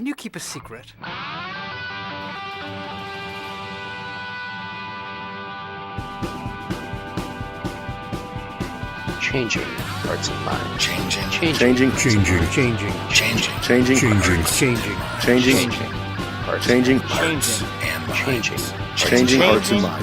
can you keep a secret? Changing hearts and minds. Changing hearts and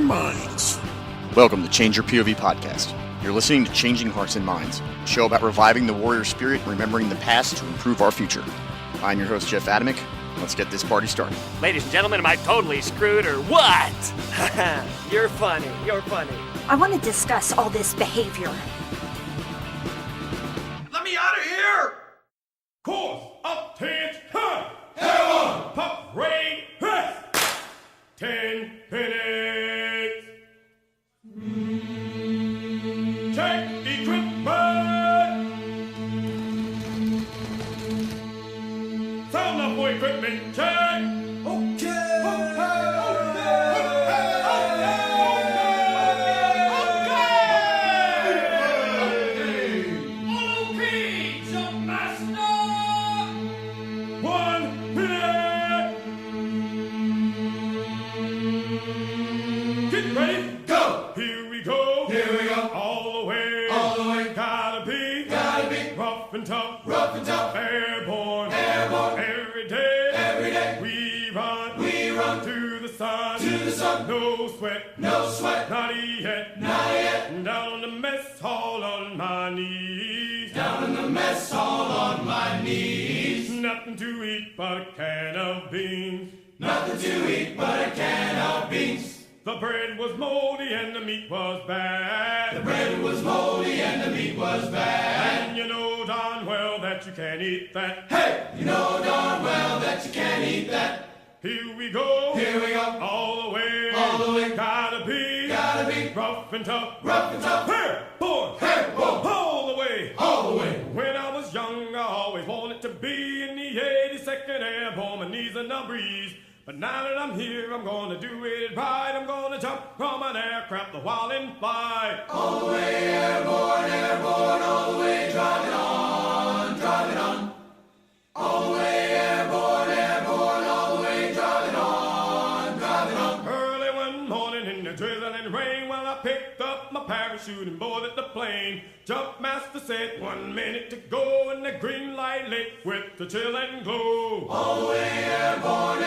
minds. Welcome to Change Your POV podcast. You're listening to Changing Hearts and Minds, a show about reviving the warrior spirit and remembering the past to improve our future. I'm your host, Jeff Adamec. Let's get this party started. Ladies and gentlemen, am I totally screwed or what? You're funny. I want to discuss all this behavior. Let me out of here! Course up 10, Airborne, pop, rain, press. 10 minutes. Check equipment. Sound up for equipment, check. Rough and tough, airborne, every day, we run to the sun, no sweat, not yet, down on the mess hall on my knees, nothing to eat but a can of beans, the bread was moldy and the meat was bad, and you know darn well that you can't eat that. Hey, you know darn well that you can't eat that. Here we go, all the way, gotta be, rough and tough, airborne, all the way. When I was young, I always wanted to be in the 82nd Airborne, my knees in the breeze. But now that I'm here, I'm gonna do it right. I'm gonna jump from an aircraft a while and fly. All the way airborne, all the way driving on. All the way airborne, all the way driving on. Early one morning in the drizzling rain, well, I picked up my parachute and boarded the plane. Jump master said 1 minute to go, and the green light lit with the chill and glow. All the way airborne,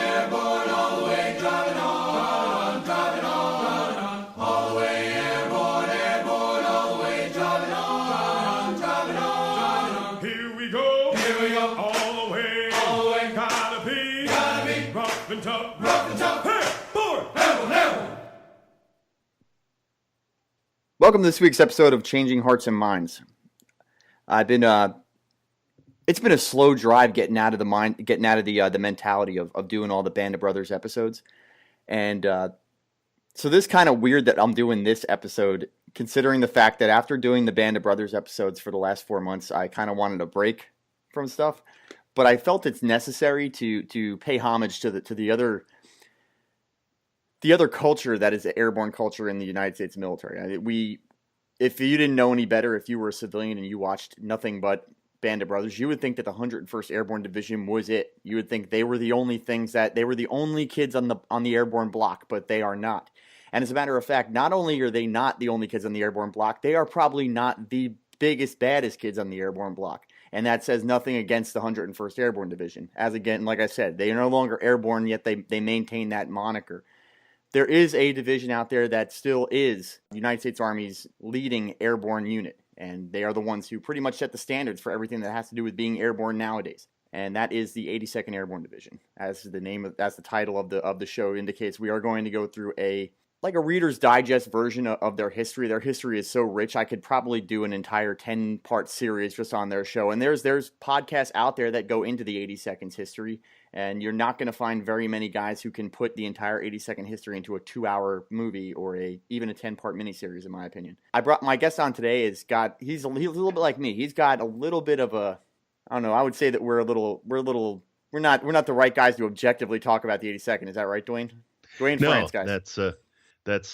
all the way driving on. All the way airborne, all the way driving on. Here we go, all the way, gotta be, rough and tough, airborne. Welcome to this week's episode of Changing Hearts and Minds. It's been a slow drive getting out of the mentality of doing all the Band of Brothers episodes, and so this is kind of weird that I'm doing this episode, considering the fact that after doing the Band of Brothers episodes for the last 4 months, I kind of wanted a break from stuff, but I felt it's necessary to pay homage to the other culture that is the airborne culture in the United States military. If you didn't know any better, if you were a civilian and you watched nothing but Band of Brothers, you would think that the 101st Airborne Division was it. You would think they were the only kids on the airborne block, but they are not. And as a matter of fact, not only are they not the only kids on the airborne block, they are probably not the biggest, baddest kids on the airborne block. And that says nothing against the 101st Airborne Division. As again, like I said, they are no longer airborne, yet they maintain that moniker. There is a division out there that still is the United States Army's leading airborne unit, and they are the ones who pretty much set the standards for everything that has to do with being airborne nowadays. And that is the 82nd Airborne Division. As the title of the show indicates, we are going to go through a Reader's Digest version of their history. Their history is so rich, I could probably do an entire 10-part series just on their show. And there's podcasts out there that go into the 82nd's history, and you're not going to find very many guys who can put the entire 82nd history into a 2-hour movie or even a 10-part miniseries, in my opinion. I brought my guest on today. He's a little bit like me. He's got a little bit of a, I don't know, I would say that we're we're not the right guys to objectively talk about the 82nd. Is that right, Duane? Duane France, No, guys.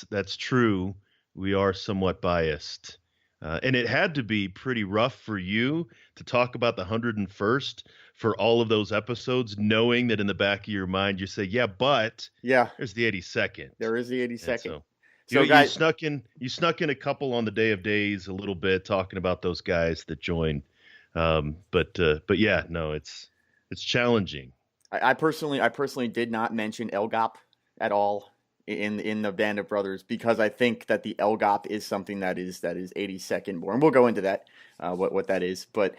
that's true. We are somewhat biased. And it had to be pretty rough for you to talk about the 101st for all of those episodes, knowing that in the back of your mind you say, yeah, but Yeah, there's the 82nd. there is the And 82nd. so Guys, you snuck in a couple on the Day of Days a little bit talking about those guys that joined. But yeah, no, it's challenging. I personally did not mention LGOP at all in the Band of Brothers because I think that the LGOP is something that is 82nd born. We'll go into that, what that is. But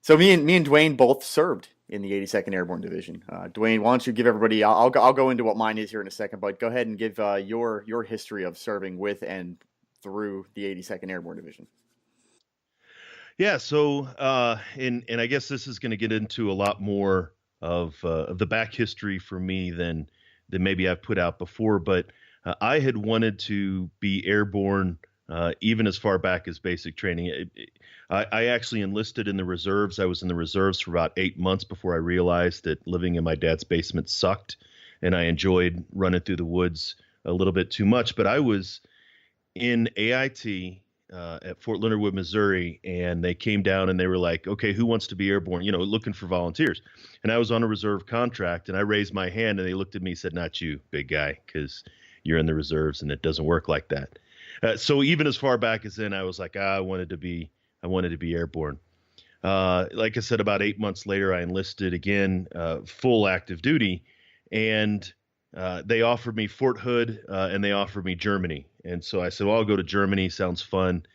so me and Duane both served in the 82nd Airborne Division. Duane, why don't you give everybody? I'll go into what mine is here in a second, but go ahead and give your history of serving with and through the 82nd Airborne Division. Yeah, so and I guess this is going to get into a lot more of the back history for me than maybe I've put out before. But I had wanted to be airborne even as far back as basic training. I actually enlisted in the reserves. I was in the reserves for about 8 months before I realized that living in my dad's basement sucked, and I enjoyed running through the woods a little bit too much. But I was in AIT. At Fort Leonard Wood, Missouri, and they came down and they were like, okay, who wants to be airborne? Looking for volunteers. And I was on a reserve contract, and I raised my hand, and they looked at me and said, not you, big guy, because you're in the reserves, and it doesn't work like that. So even as far back as then, I was like, I wanted to be airborne. Like I said, about 8 months later, I enlisted again, full active duty, and they offered me Fort Hood, and they offered me Germany. And so I said, well, I'll go to Germany. Sounds fun.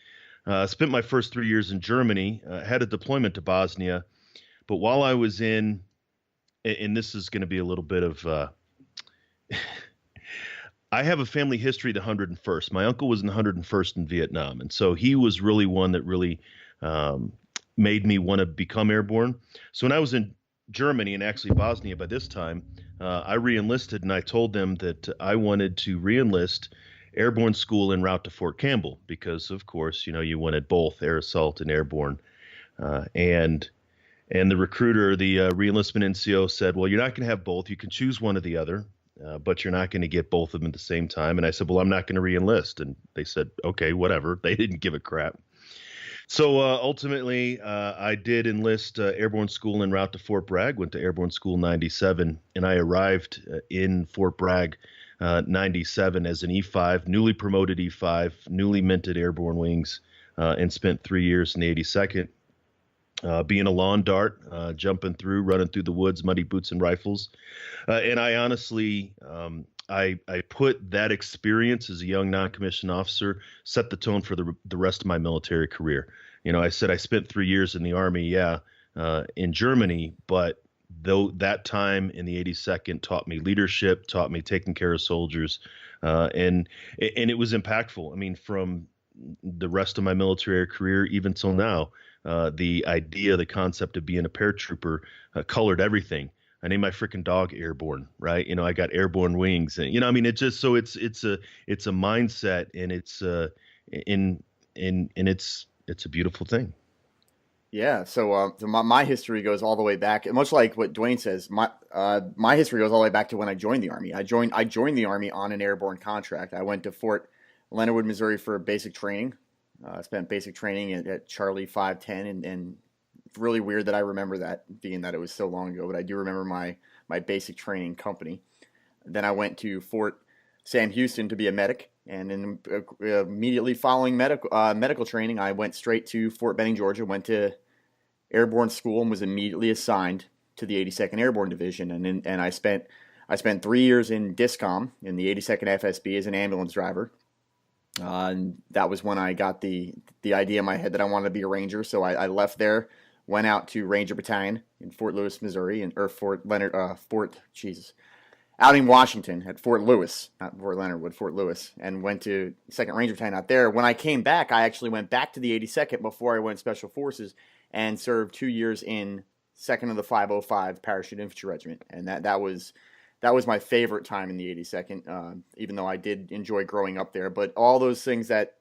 Spent my first 3 years in Germany, had a deployment to Bosnia. But while I was in, and this is going to be a little bit of, I have a family history, the 101st. My uncle was in the 101st in Vietnam. And so he was really one that really made me want to become airborne. So when I was in Germany and actually Bosnia by this time, I re-enlisted, and I told them that I wanted to re-enlist airborne school en route to Fort Campbell because, of course, you wanted both air assault and airborne. And the recruiter, the re-enlistment NCO said, well, you're not going to have both. You can choose one or the other, but you're not going to get both of them at the same time. And I said, well, I'm not going to re-enlist. And they said, okay, whatever. They didn't give a crap. So ultimately, I did enlist airborne school en route to Fort Bragg, went to Airborne School 97, and I arrived in Fort Bragg 97 as an E5, newly promoted E5, newly minted airborne wings, and spent 3 years in the 82nd, being a lawn dart, jumping through, running through the woods, muddy boots and rifles. And I honestly, I put that experience as a young non-commissioned officer, set the tone for the rest of my military career. I said I spent 3 years in the Army, in Germany, but though that time in the 82nd taught me leadership, taught me taking care of soldiers, and it was impactful. I mean, from the rest of my military career, even till now, the idea, the concept of being a paratrooper colored everything. I named my freaking dog Airborne, right? I got airborne wings, and it just so it's a mindset, and it's a beautiful thing. Yeah, so my history goes all the way back, much like what Duane says. My history goes all the way back to when I joined the Army. I joined the Army on an airborne contract. I went to Fort Leonard Wood, Missouri for basic training. I spent basic training at Charlie 510, and it's really weird that I remember that, being that it was so long ago. But I do remember my basic training company. Then I went to Fort Sam Houston to be a medic. And then immediately following medical training, I went straight to Fort Benning, Georgia, went to airborne school, and was immediately assigned to the 82nd Airborne Division. And I spent 3 years in DISCOM in the 82nd FSB as an ambulance driver. And that was when I got the idea in my head that I wanted to be a ranger. So I left there, went out to Ranger Battalion in Fort Lewis, Missouri, out in Washington at Fort Lewis, not Fort Leonard Wood, Fort Lewis, and went to 2nd Ranger Battalion out there. When I came back, I actually went back to the 82nd before I went Special Forces and served 2 years in 2nd of the 505 Parachute Infantry Regiment, and that was my favorite time in the 82nd, even though I did enjoy growing up there. But all those things that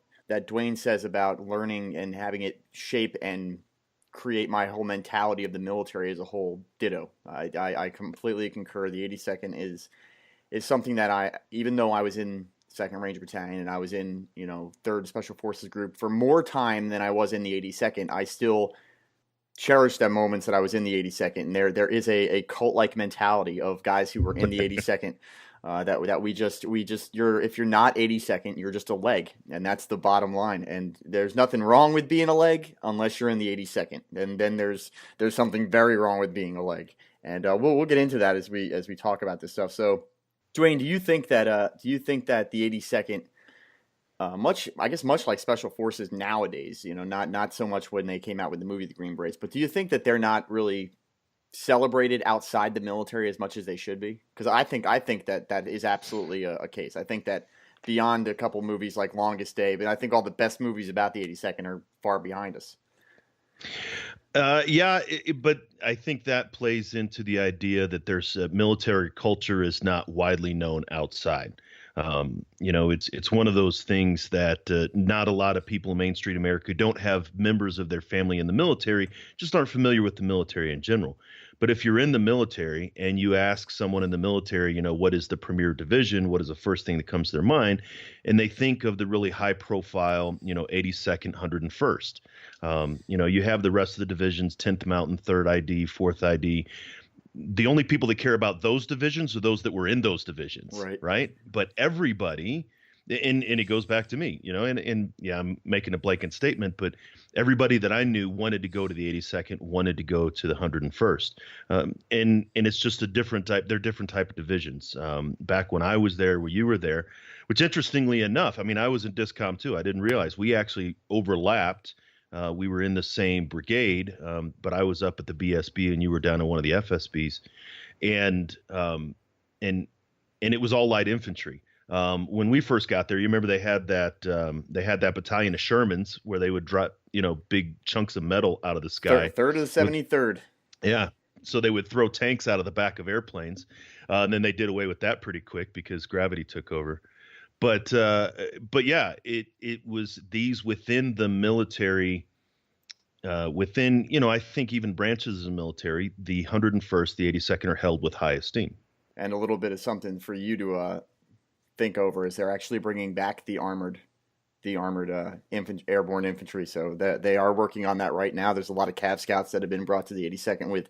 Duane says about learning and having it shape and create my whole mentality of the military as a whole. Ditto. I completely concur. The 82nd is something that even though I was in 2nd Ranger Battalion and I was in 3rd Special Forces Group for more time than I was in the 82nd, I still cherish the moments that I was in the 82nd. And there is a cult-like mentality of guys who were in the 82nd. That we just if you're not 82nd, you're just a leg, and that's the bottom line. And there's nothing wrong with being a leg unless you're in the 82nd. And then there's something very wrong with being a leg. And we'll get into that as we talk about this stuff. So, Duane, do you think that the 82nd, much like Special Forces nowadays, not so much when they came out with the movie The Green Berets, but do you think that they're not really celebrated outside the military as much as they should be? Because I think that is absolutely a case. I think that beyond a couple movies like Longest Day, but I think all the best movies about the 82nd are far behind us. But I think that plays into the idea that there's military culture is not widely known outside. It's one of those things that not a lot of people in Main Street America who don't have members of their family in the military just aren't familiar with the military in general. But if you're in the military and you ask someone in the military, what is the premier division? What is the first thing that comes to their mind? And they think of the really high profile, 82nd, 101st. You have the rest of the divisions, 10th Mountain, 3rd ID, 4th ID. The only people that care about those divisions are those that were in those divisions, right? But everybody, and it goes back to me, and I'm making a blanket statement, but everybody that I knew wanted to go to the 82nd, wanted to go to the 101st. And it's just a different type. They're different type of divisions. Back when I was there, where you were there, which interestingly enough, I was in DISCOM too. I didn't realize we actually overlapped. We were in the same brigade, but I was up at the BSB and you were down in one of the FSBs, and it was all light infantry. When we first got there, you remember they had that battalion of Shermans where they would drop big chunks of metal out of the sky. Third of the 73rd. Yeah, so they would throw tanks out of the back of airplanes, and then they did away with that pretty quick because gravity took over. But yeah, it was these within the military, I think even branches of the military, the 101st, the 82nd are held with high esteem. And a little bit of something for you to think over is they're actually bringing back the armored airborne infantry. So they are working on that right now. There's a lot of Cav Scouts that have been brought to the 82nd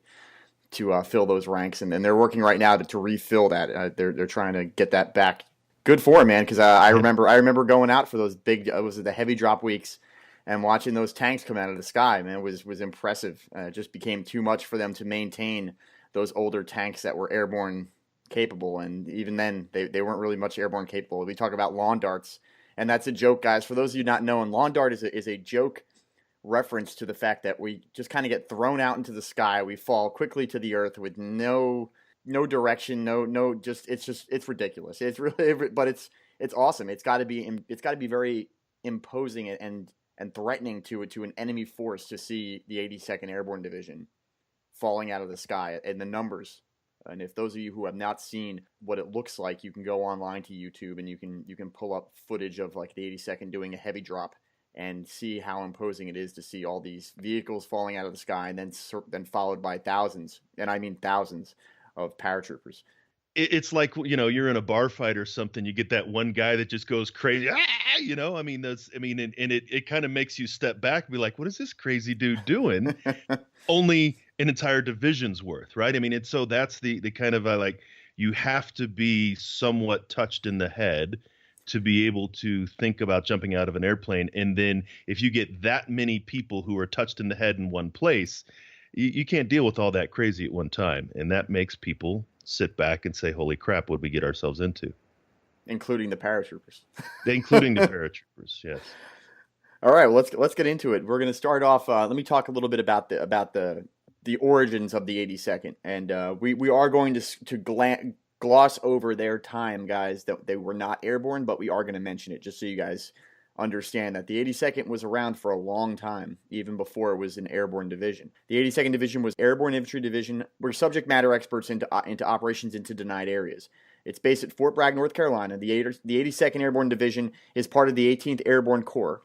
to fill those ranks, and they're working right now to refill that. They're trying to get that back. Good for him, man, because I remember going out for those big was it the heavy drop weeks and watching those tanks come out of the sky. Man, was impressive. It just became too much for them to maintain those older tanks that were airborne capable, and even then they weren't really much airborne capable. We talk about lawn darts, and that's a joke, guys. For those of you not knowing, lawn dart is a joke reference to the fact that we just kind of get thrown out into the sky. We fall quickly to the earth with no direction, it's ridiculous. It's really, but it's awesome. It's got to be very imposing and threatening to an enemy force to see the 82nd Airborne Division falling out of the sky and the numbers. And if those of you who have not seen what it looks like, you can go online to YouTube and you can pull up footage of like the 82nd doing a heavy drop and see how imposing it is to see all these vehicles falling out of the sky and then followed by thousands, and I mean thousands, of paratroopers. It's like, you're in a bar fight or something. You get that one guy that just goes crazy. It kind of makes you step back and be like, what is this crazy dude doing? Only an entire division's worth, right? So that's the kind of like, you have to be somewhat touched in the head to be able to think about jumping out of an airplane. And then if you get that many people who are touched in the head in one place, you can't deal with all that crazy at one time. And that makes people sit back and say, holy crap, what did we get ourselves into? Including the paratroopers. Including the paratroopers, yes. All right, well, let's get into it. We're going to start off, let me talk a little bit about the origins of the 82nd. And we are going to gloss over their time, guys, that they were not airborne, but we are going to mention it just so you guys understand that the 82nd was around for a long time, even before it was an airborne division. The 82nd Division was Airborne Infantry Division. We're subject matter experts into operations into denied areas. It's based at Fort Bragg, North Carolina. The 82nd Airborne Division is part of the 18th Airborne Corps.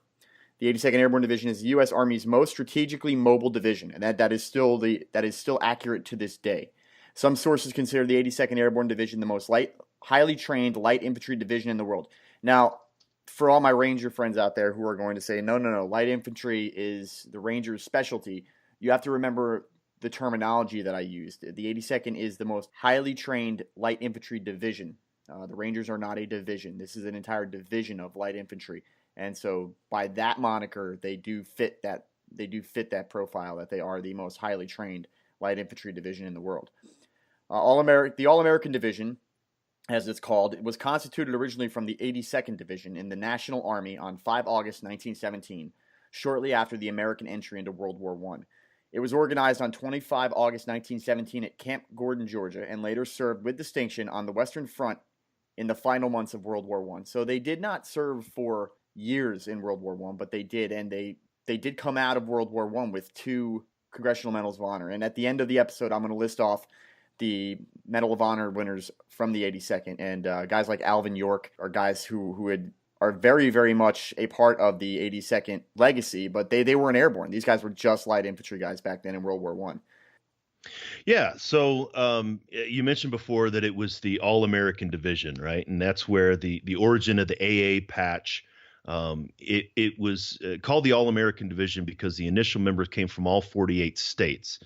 The 82nd Airborne Division is the U.S. Army's most strategically mobile division, and that is still accurate to this day. Some sources consider the 82nd Airborne Division the most highly trained light infantry division in the world. Now, for all my Ranger friends out there who are going to say, no, light infantry is the Ranger's specialty, you have to remember the terminology that I used. The 82nd is the most highly trained light infantry division. The Rangers are not a division. This is an entire division of light infantry. And so by that moniker, they do fit that profile that they are the most highly trained light infantry division in the world. The All-American Division, as it's called, it was constituted originally from the 82nd Division in the National Army on 5 August 1917, shortly after the American entry into World War I. It was organized on 25 August 1917 at Camp Gordon, Georgia, and later served with distinction on the Western Front in the final months of World War I. So they did not serve for years in World War I, but they did, and they did come out of World War I with 2 Congressional Medals of Honor. And at the end of the episode, I'm going to list off the Medal of Honor winners from the 82nd, and guys like Alvin York are guys who are very, very much a part of the 82nd legacy, but they weren't airborne. These guys were just light infantry guys back then in World War I. Yeah. So you mentioned before that it was the All-American Division, right? And that's where the origin of the AA patch. It was called the All-American Division because the initial members came from all 48 states.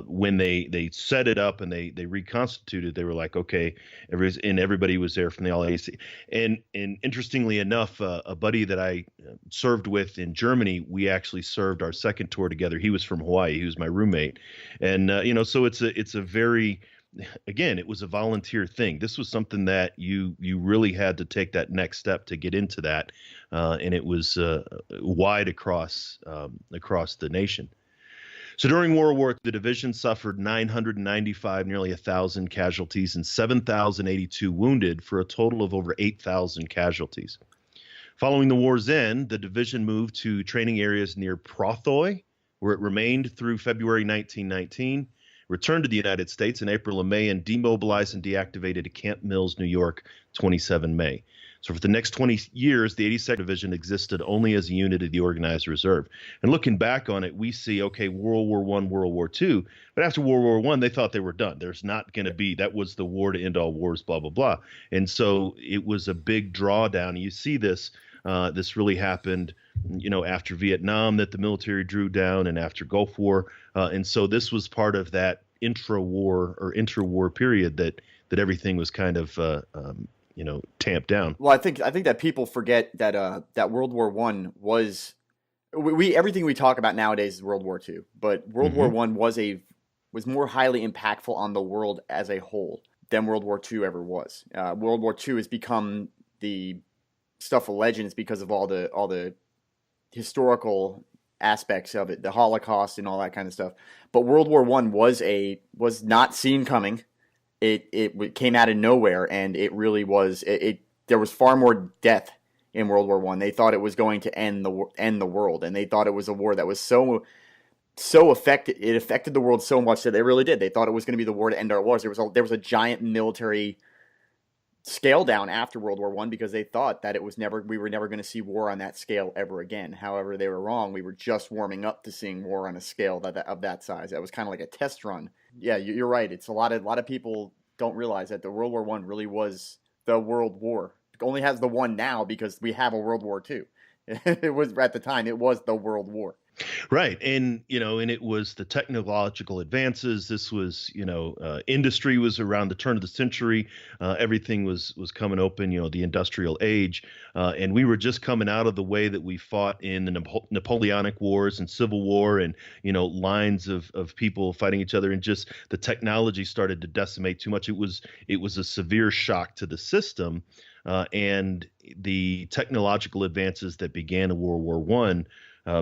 When they set it up and they reconstituted, they were like, okay, everybody was there from the All-AC. And interestingly enough, a buddy that I served with in Germany, we actually served our second tour together. He was from Hawaii. He was my roommate. And, so it's a very, again, it was a volunteer thing. This was something that you really had to take that next step to get into that. And it was wide across the nation. So during World War, the division suffered 995, nearly 1,000 casualties and 7,082 wounded for a total of over 8,000 casualties. Following the war's end, the division moved to training areas near Prothoy, where it remained through February 1919, returned to the United States in April and May, and demobilized and deactivated at Camp Mills, New York, 27 May. So for the next 20 years, the 82nd Division existed only as a unit of the Organized Reserve. And looking back on it, we see, okay, World War I, World War II. But after World War I, they thought they were done. There's not going to be, that was the war to end all wars, blah, blah, blah. And so it was a big drawdown. You see this really happened, after Vietnam, that the military drew down, and after Gulf War. And so this was part of that intra-war or interwar period that everything was kind of tamped down. Well, I think that people forget that World War I was everything we talk about nowadays is World War II, but World War I was more highly impactful on the world as a whole than World War II ever was. World War II has become the stuff of legends because of all the historical aspects of it, the Holocaust and all that kind of stuff. But World War I was not seen coming. It came out of nowhere, and it really was. There was far more death in World War I. They thought it was going to end the world, and they thought it was a war that was so affected. It affected the world so much that they really did. They thought it was going to be the war to end our wars. There was a giant military scale down after World War I because they thought that we were never going to see war on that scale ever again. However, they were wrong. We were just warming up to seeing war on a scale of that size. That was kind of like a test run. Yeah, you're right. It's a lot of people don't realize that the World War I really was the World War. It only has the one now because we have a World War II. It was at the time. It was the World War. Right. And, and it was the technological advances. This was, industry was around the turn of the century. Everything was coming open, the industrial age. And we were just coming out of the way that we fought in the Napoleonic Wars and Civil War and, lines of people fighting each other. And just the technology started to decimate too much. It was a severe shock to the system. And the technological advances that began in World War I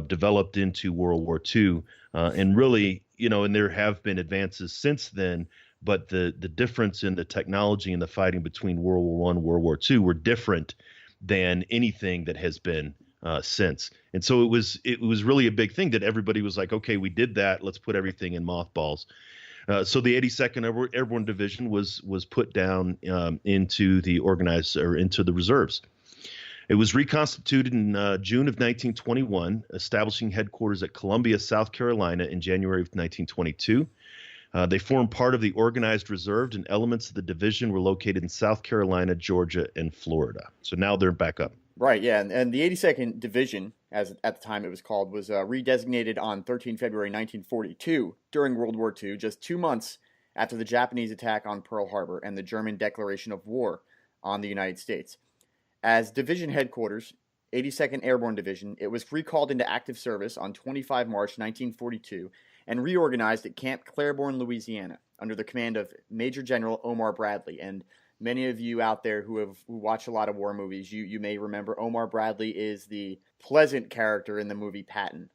developed into World War II. And really, and there have been advances since then, but the difference in the technology and the fighting between World War I and World War II were different than anything that has been since. And so it was really a big thing that everybody was like, okay, we did that. Let's put everything in mothballs. So the 82nd Airborne Division was put down into the organized or into the reserves. It was reconstituted in June of 1921, establishing headquarters at Columbia, South Carolina in January of 1922. They formed part of the Organized Reserve, and elements of the division were located in South Carolina, Georgia, and Florida. So now they're back up. Right, yeah, and the 82nd Division, as at the time it was called, was redesignated on 13 February 1942 during World War II, just 2 months after the Japanese attack on Pearl Harbor and the German declaration of war on the United States. As division headquarters, 82nd Airborne Division, it was recalled into active service on 25 March 1942 and reorganized at Camp Claiborne, Louisiana, under the command of Major General Omar Bradley. And many of you out there who watch a lot of war movies, you may remember Omar Bradley is the pleasant character in the movie Patton.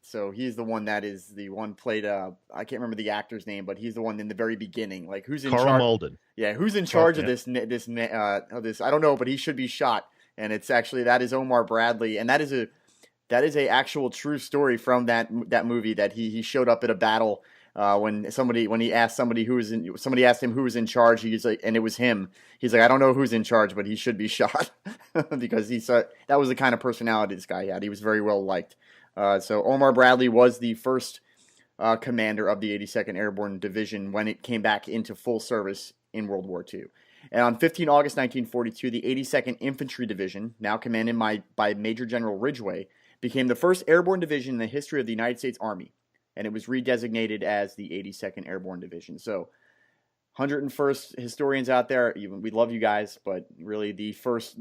So he's the one that is the one played. I can't remember the actor's name, but he's the one in the very beginning. Like who's in charge? Carl Malden. Yeah, who's in charge of this? I don't know, but he should be shot. And it's actually that is Omar Bradley, and that is a actual true story from that movie that he showed up at a battle. When somebody asked him who was in charge, he's like, and it was him. He's like, I don't know who's in charge, but he should be shot because that was the kind of personality this guy had. He was very well liked. So Omar Bradley was the first commander of the 82nd Airborne Division when it came back into full service in World War II. And on 15 August 1942, the 82nd Infantry Division, now commanded by Major General Ridgway, became the first airborne division in the history of the United States Army. And it was redesignated as the 82nd Airborne Division. So 101st historians out there, we love you guys, but really the first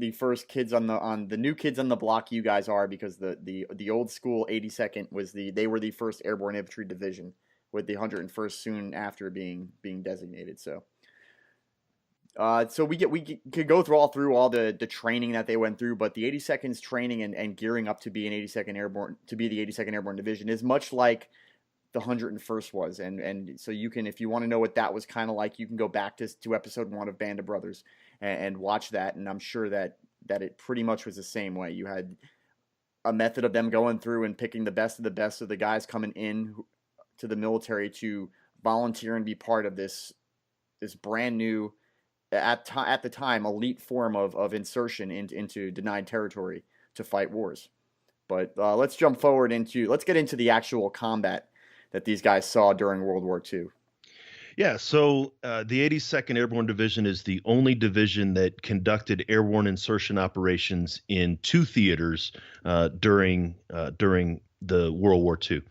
kids on the new kids on the block you guys are, because the old school 82nd they were the first Airborne Infantry Division, with the 101st soon after being designated. So we could go through all the training that they went through, but the 82nd's training and gearing up to be the 82nd Airborne Division is much like the 101st was, and so you can, if you want to know what that was kind of like, you can go back to episode 1 of Band of Brothers and watch that, and I'm sure that it pretty much was the same way. You had a method of them going through and picking the best of the guys coming in to the military to volunteer and be part of this brand new, at the time, elite form of insertion into denied territory to fight wars. But let's get into the actual combat that these guys saw during World War II. Yeah, so the 82nd Airborne Division is the only division that conducted airborne insertion operations in 2 theaters during the World War II.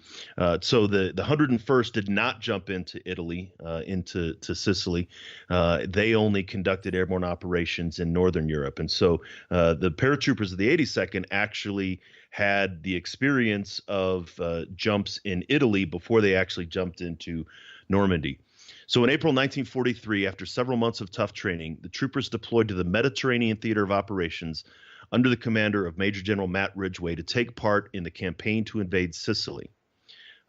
So the 101st did not jump into Italy, into Sicily. They only conducted airborne operations in Northern Europe. And so the paratroopers of the 82nd actually had the experience of jumps in Italy before they actually jumped into Normandy. So in April 1943, after several months of tough training, the troopers deployed to the Mediterranean Theater of Operations under the commander of Major General Matt Ridgway to take part in the campaign to invade Sicily.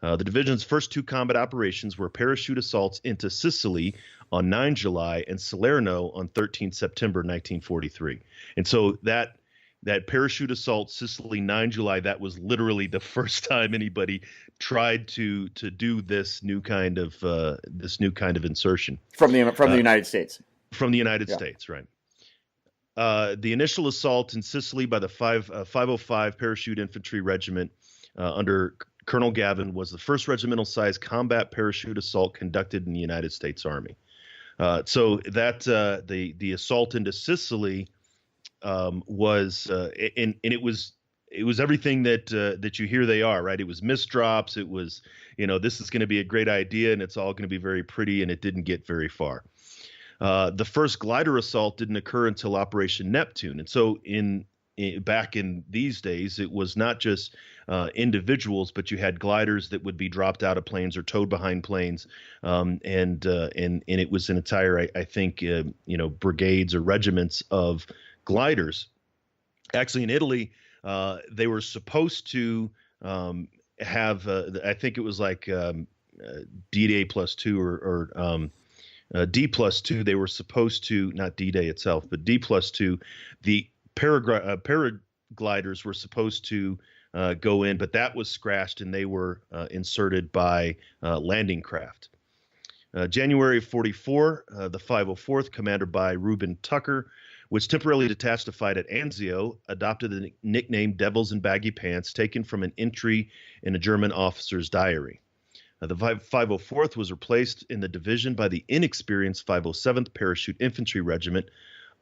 The division's first 2 combat operations were parachute assaults into Sicily on 9 July and Salerno on 13 September 1943. And so that parachute assault, Sicily, 9 July, that was literally the first time anybody tried to do this new kind of insertion from the United States. From the United States, right? The initial assault in Sicily by the 505 Parachute Infantry Regiment under Colonel Gavin was the first regimental-sized combat parachute assault conducted in the United States Army. So that the assault into Sicily was and it was everything that you hear they are, right? It was misdrops. It was, this is going to be a great idea and it's all going to be very pretty, and it didn't get very far. The first glider assault didn't occur until Operation Neptune. And so back in these days, it was not just individuals, but you had gliders that would be dropped out of planes or towed behind planes. And it was an entire, I think, brigades or regiments of gliders. Actually, in Italy, they were supposed to have, I think it was like D-Day +2 or D+2, they were supposed to, not D-Day itself, but D+2, the paragliders were supposed to go in, but that was scratched and they were inserted by landing craft. January of 44, the 504th, commanded by Reuben Tucker, which temporarily detached to fight at Anzio, adopted the nickname Devils in Baggy Pants, taken from an entry in a German officer's diary. The 504th was replaced in the division by the inexperienced 507th Parachute Infantry Regiment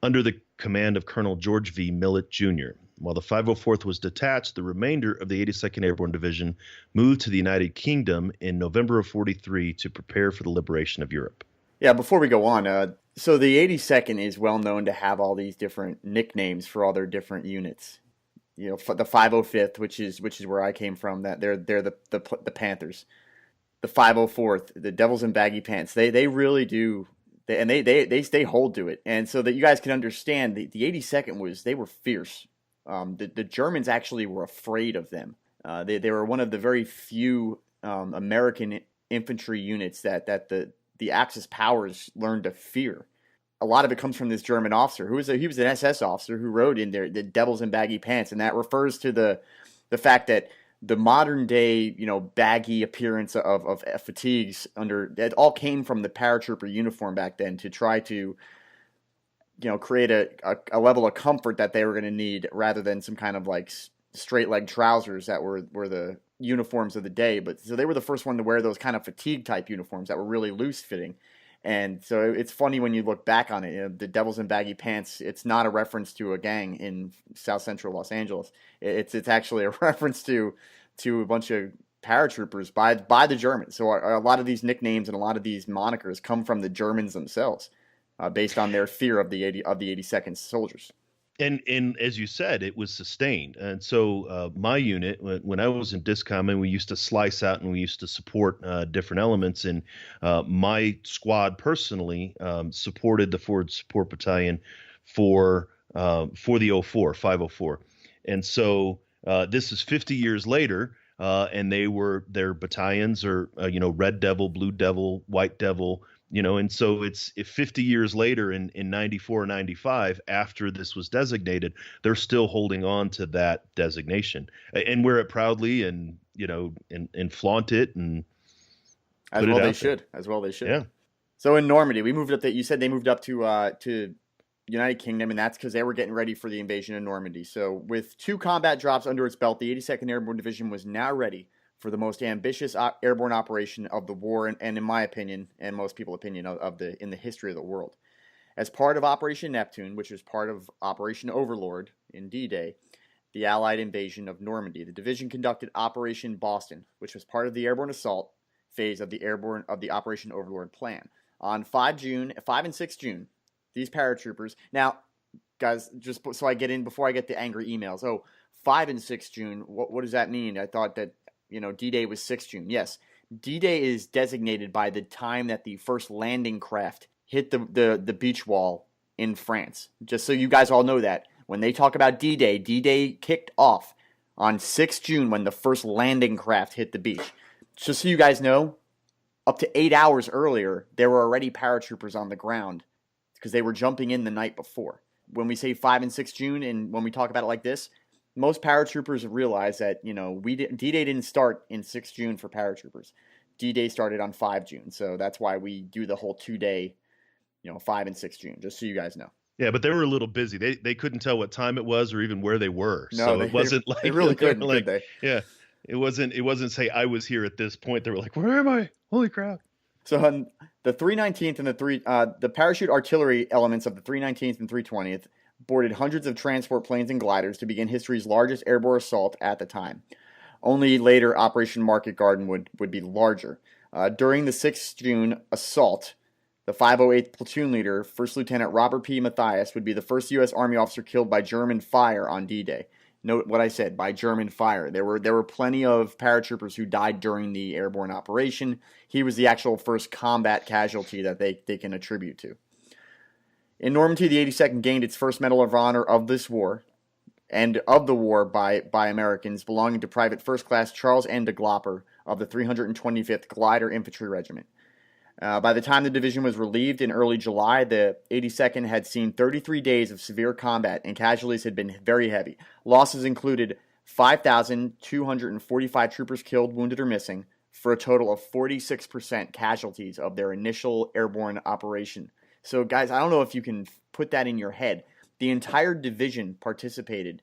under the command of Colonel George V. Millett, Jr. While the 504th was detached, the remainder of the 82nd Airborne Division moved to the United Kingdom in November of 43 to prepare for the liberation of Europe. Yeah, before we go on, so the 82nd is well known to have all these different nicknames for all their different units. You know, the 505th, which is where I came from, that they're the Panthers. The 504th, the Devils in Baggy Pants. They really do, they hold to it. And so that you guys can understand, the 82nd they were fierce. The Germans actually were afraid of them. They were one of the very few American infantry units that the Axis powers learned to fear. A lot of it comes from this German officer he was an SS officer who wrote in there the Devils in Baggy Pants, and that refers to the fact that the modern day, baggy appearance of fatigues it all came from the paratrooper uniform back then to try to, create a level of comfort that they were going to need rather than some kind of like straight leg trousers that were the uniforms of the day. But so they were the first one to wear those kind of fatigue type uniforms that were really loose fitting. And so it's funny when you look back on it, the Devils in Baggy Pants, it's not a reference to a gang in South Central Los Angeles. It's actually a reference to a bunch of paratroopers by the Germans. So a lot of these nicknames and a lot of these monikers come from the Germans themselves, based on their fear of the 82nd soldiers. And as you said, it was sustained. And so my unit, when I was in DISCOM, and we used to slice out and we used to support different elements. And my squad personally supported the Forward Support Battalion for the 504. And so this is 50 years later, and their battalions are, Red Devil, Blue Devil, White Devil. And so it's 50 years later in 94, 95, after this was designated, they're still holding on to that designation and wear it proudly and flaunt it and as well they should. As well they should. Yeah. So in Normandy, we moved up you said they moved up to United Kingdom, and that's because they were getting ready for the invasion of Normandy. So with 2 combat drops under its belt, the 82nd Airborne Division was now ready for the most ambitious airborne operation of the war, and in my opinion, and most people's opinion, in the history of the world. As part of Operation Neptune, which was part of Operation Overlord in D-Day, the Allied invasion of Normandy, the division conducted Operation Boston, which was part of the airborne assault phase of the Operation Overlord plan. On 5 and 6 June, these paratroopers. Now, guys, just so I get in before I get the angry emails. 5 and 6 June. What does that mean? I thought that D-Day was 6 June. Yes, D-Day is designated by the time that the first landing craft hit the beach wall in France. Just so you guys all know that. When they talk about D-Day, D-Day kicked off on 6 June when the first landing craft hit the beach. Just so you guys know, up to 8 hours earlier, there were already paratroopers on the ground because they were jumping in the night before. When we say 5 and 6 June, and when we talk about it like this, most paratroopers realize that, D-Day didn't start in 6 June for paratroopers. D-Day started on 5 June. So that's why we do the whole 2-day, 5 and 6 June, just so you guys know. Yeah, but they were a little busy. They couldn't tell what time it was or even where they were. No, so it wasn't like they really couldn't, could they? Yeah. It wasn't say I was here at this point. They were like, where am I? Holy crap. So on the 319th and the parachute artillery elements of the 319th and 320th boarded hundreds of transport planes and gliders to begin history's largest airborne assault at the time. Only later Operation Market Garden would be larger. During the 6th June assault, the 508th platoon leader, First Lieutenant Robert P. Mathias, would be the first U.S. Army officer killed by German fire on D-Day. Note what I said, by German fire. There were plenty of paratroopers who died during the airborne operation. He was the actual first combat casualty that they can attribute to. In Normandy, the 82nd gained its first Medal of Honor of this war, and of the war by Americans, belonging to Private First Class Charles N. de Glopper of the 325th Glider Infantry Regiment. By the time the division was relieved in early July, the 82nd had seen 33 days of severe combat, and casualties had been very heavy. Losses included 5,245 troopers killed, wounded, or missing, for a total of 46% casualties of their initial airborne operation. So, guys, I don't know if you can put that in your head. The entire division participated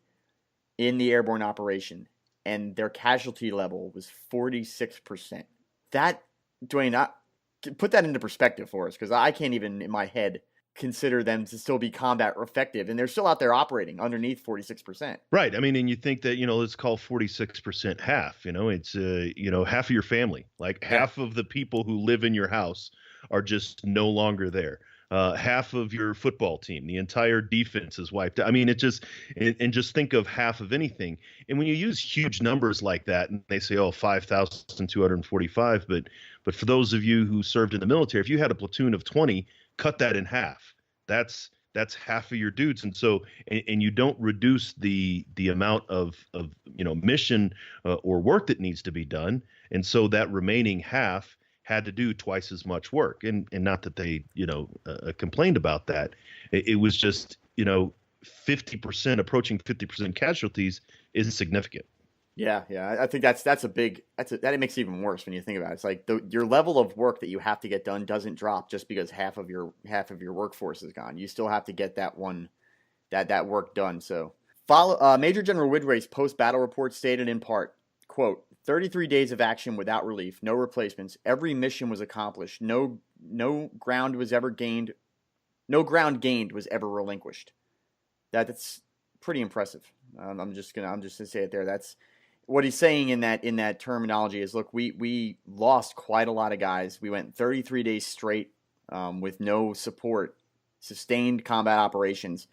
in the airborne operation, and their casualty level was 46%. That, Duane, put that into perspective for us, because I can't even, in my head, consider them to still be combat effective, and they're still out there operating underneath 46%. Right. I mean, and you think that, let's call 46% half, it's, half of your family, like half of the people who live in your house are just no longer there. Half of your football team, the entire defense is wiped out. I mean, and just think of half of anything. And when you use huge numbers like that, and they say, 5,245, but for those of you who served in the military, if you had a platoon of 20, cut that in half. That's half of your dudes. And so, and you don't reduce the amount of mission or work that needs to be done. And so that remaining half had to do twice as much work. And not that they, complained about that. It was just, 50%, approaching 50% casualties is significant. Yeah. I think that it makes it even worse when you think about it. It's like your level of work that you have to get done doesn't drop just because half of your workforce is gone. You still have to get that work done. So, Major General Ridgway's post-battle report stated in part, quote, 33 days of action without relief, no replacements. Every mission was accomplished. No ground gained was ever relinquished. That's pretty impressive. I'm just gonna say it there. That's what he's saying in that terminology is, look, we lost quite a lot of guys. We went 33 days straight with no support, sustained combat operations,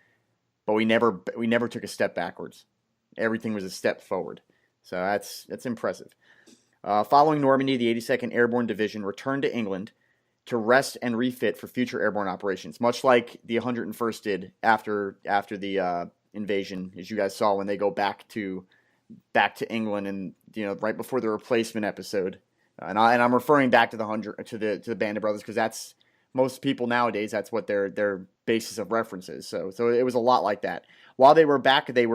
but we never took a step backwards. Everything was a step forward. So that's impressive. Following Normandy, the 82nd Airborne Division returned to England to rest and refit for future airborne operations, much like the 101st did after the invasion, as you guys saw when they go back to England, and right before the replacement episode. And I'm referring back to the Band of Brothers, because that's most people nowadays. That's what their basis of reference is. So it was a lot like that. While they were back, they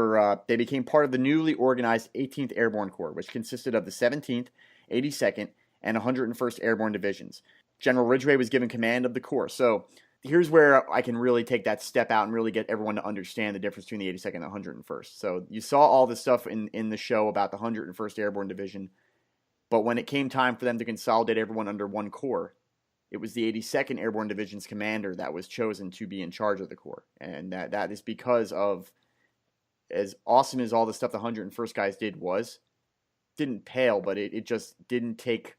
became part of the newly organized 18th Airborne Corps, which consisted of the 17th, 82nd, and 101st Airborne Divisions. General Ridgway was given command of the Corps. So here's where I can really take that step out and really get everyone to understand the difference between the 82nd and the 101st. So you saw all the stuff in the show about the 101st Airborne Division, but when it came time for them to consolidate everyone under one Corps, it was the 82nd Airborne Division's commander that was chosen to be in charge of the Corps. And that is because of, as awesome as all the stuff the 101st guys didn't pale, but it just didn't take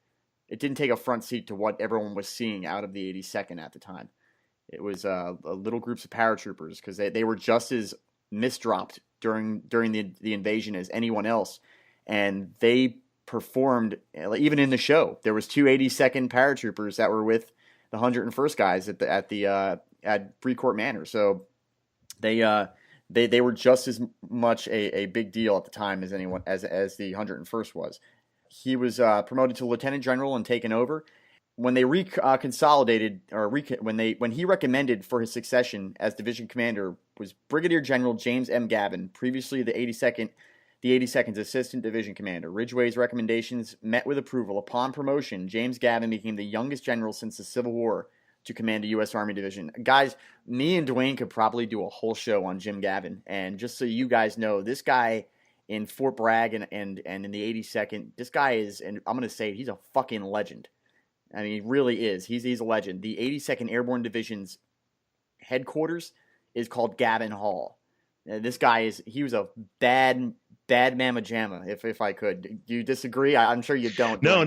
a front seat to what everyone was seeing out of the 82nd at the time. It was little groups of paratroopers, because they were just as misdropped during the invasion as anyone else, and they performed even in the show. There was 2 82nd paratroopers that were with the 101st guys at Brecourt Manor, so they were just as much a big deal at the time as anyone as the 101st was. He was promoted to lieutenant general and taken over. When they consolidated, when he recommended for his succession as division commander, was Brigadier General James M. Gavin, previously the 82nd's assistant division commander. Ridgway's recommendations met with approval. Upon promotion, James Gavin became the youngest general since the Civil War to command a U.S. Army division. Guys, me and Duane could probably do a whole show on Jim Gavin, and just so you guys know, this guy in Fort Bragg and in the 82nd, this guy is, and I'm going to say it, he's a fucking legend. I mean, he really is. He's a legend. The 82nd Airborne Division's headquarters is called Gavin Hall. This guy he was a bad mamma jamma, if I could. Do you disagree? I'm sure you don't. No.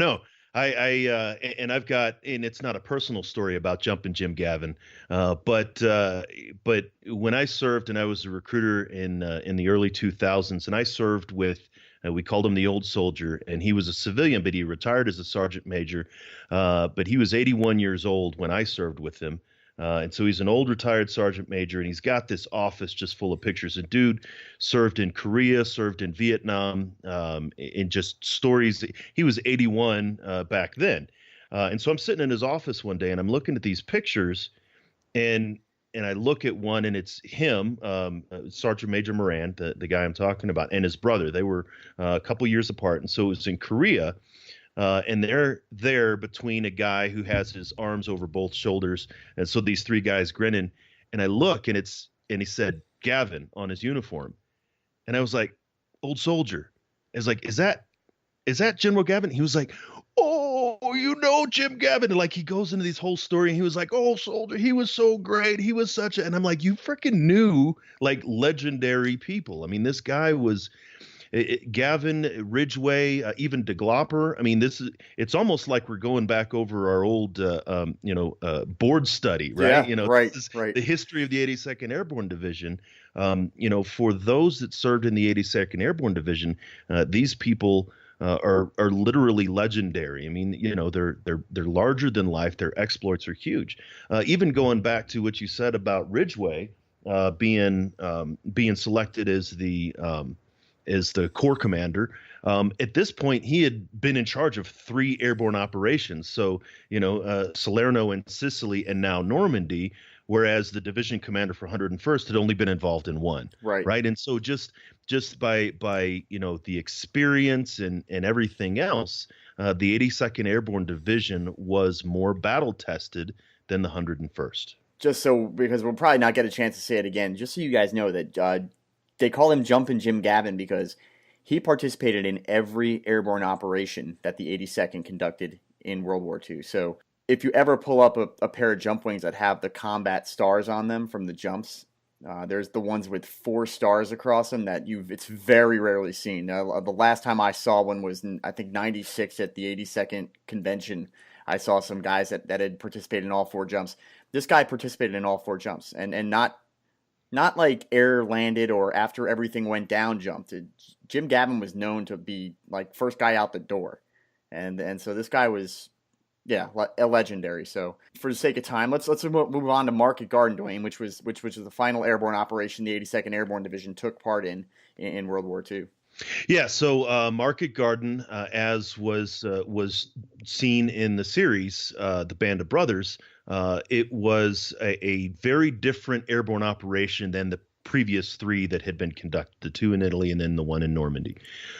And I've got, and it's not a personal story about jumping Jim Gavin, but when I served, and I was a recruiter in the early 2000s, and I served with, we called him the old soldier, and he was a civilian, but he retired as a sergeant major, but he was 81 years old when I served with him. And so he's an old retired sergeant major, and he's got this office just full of pictures. A dude served in Korea, served in Vietnam, in just stories. He was 81 back then. And so I'm sitting in his office one day, and I'm looking at these pictures, and I look at one, and it's him, Sergeant Major Moran, the guy I'm talking about, and his brother. They were a couple years apart. And so it was in Korea. And they're there between a guy who has his arms over both shoulders. And so these three guys grinning, and I look, and he said, Gavin on his uniform. And I was like, old soldier. I was like, is that General Gavin? He was like, oh, Jim Gavin. And like, he goes into this whole story and he was like, oh, soldier, he was so great. He was such a, and I'm like, you freaking knew like legendary people. I mean, this guy was Gavin, Ridgway, even DeGlopper. I mean, it's almost like we're going back over our old, board study, right? Yeah, right. The history of the 82nd Airborne Division. For those that served in the 82nd Airborne Division, these people are literally legendary. I mean, they're larger than life. Their exploits are huge. Even going back to what you said about Ridgway being selected as the Corps commander. At this point, he had been in charge of 3 airborne operations. So, Salerno and Sicily and now Normandy, whereas the division commander for 101st had only been involved in 1. Right. And so just by the experience and everything else, the 82nd Airborne Division was more battle tested than the 101st. Just so, because we'll probably not get a chance to say it again, just so you guys know that they call him Jumpin' Jim Gavin because he participated in every airborne operation that the 82nd conducted in World War II. So if you ever pull up a pair of jump wings that have the combat stars on them from the jumps, there's the ones with 4 stars across them that it's very rarely seen. The last time I saw one was in, I think, 96 at the 82nd convention. I saw some guys that had participated in all 4 jumps. This guy participated in all 4 jumps and not like air landed or after everything went down jumped. Jim Gavin was known to be like first guy out the door. And so this guy was, a legendary. So for the sake of time, let's move on to Market Garden, Duane, which was the final airborne operation the 82nd Airborne Division took part in World War II. Yeah, so Market Garden, as was seen in the series, The Band of Brothers, it was a very different airborne operation than the previous 3 that had been conducted, the 2 in Italy and then the 1 in Normandy.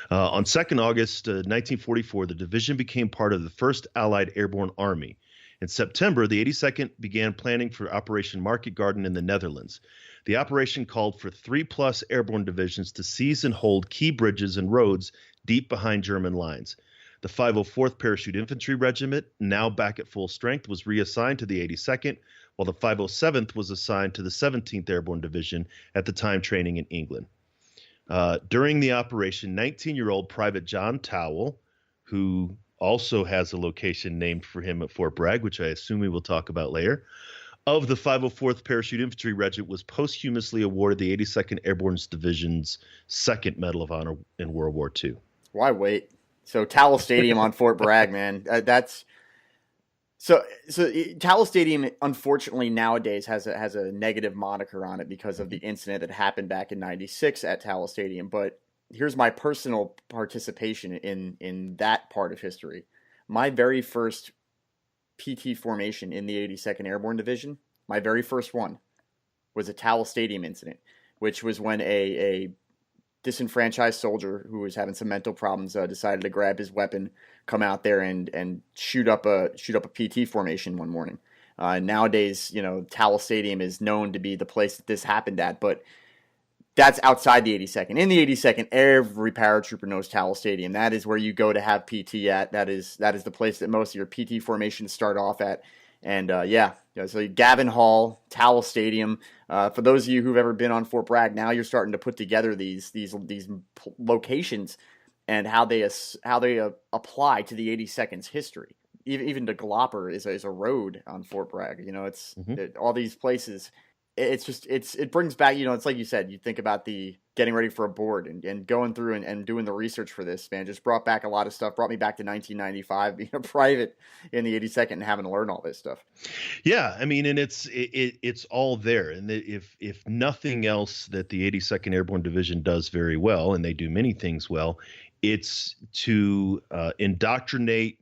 On 2nd August 1944, the division became part of the 1st Allied Airborne Army. In September, the 82nd began planning for Operation Market Garden in the Netherlands. The operation called for 3+ airborne divisions to seize and hold key bridges and roads deep behind German lines. The 504th Parachute Infantry Regiment, now back at full strength, was reassigned to the 82nd, while the 507th was assigned to the 17th Airborne Division, at the time training in England. During the operation, 19-year-old Private John Towell, who also has a location named for him at Fort Bragg, which I assume we will talk about later, of the 504th Parachute Infantry Regiment, was posthumously awarded the 82nd Airborne Division's 2nd Medal of Honor in World War II. Why wait? So Towel Stadium on Fort Bragg, man, So Towel Stadium, unfortunately, nowadays has a negative moniker on it because of the incident that happened back in '96 at Towel Stadium. But here's my personal participation in that part of history. My very first PT formation in the 82nd Airborne Division, my very first one, was a Towel Stadium incident, which was when a disenfranchised soldier who was having some mental problems decided to grab his weapon, come out there and shoot up a PT formation one morning. Nowadays, Towel Stadium is known to be the place that this happened at, but that's outside the 82nd. In the 82nd, every paratrooper knows Towel Stadium. That is where you go to have PT at. That is the place that most of your PT formations start off at. And so Gavin Hall, Towel Stadium. For those of you who've ever been on Fort Bragg, now you're starting to put together these locations and how they apply to the 82nd's history. Even the Galloper is a road on Fort Bragg. All these places. It brings back, it's like you said, you think about the getting ready for a board and going through and doing the research for this, man, just brought back a lot of stuff, brought me back to 1995, being a private in the 82nd and having to learn all this stuff. Yeah. I mean, and it's all there. And if nothing else that the 82nd Airborne Division does very well, and they do many things well, it's to indoctrinate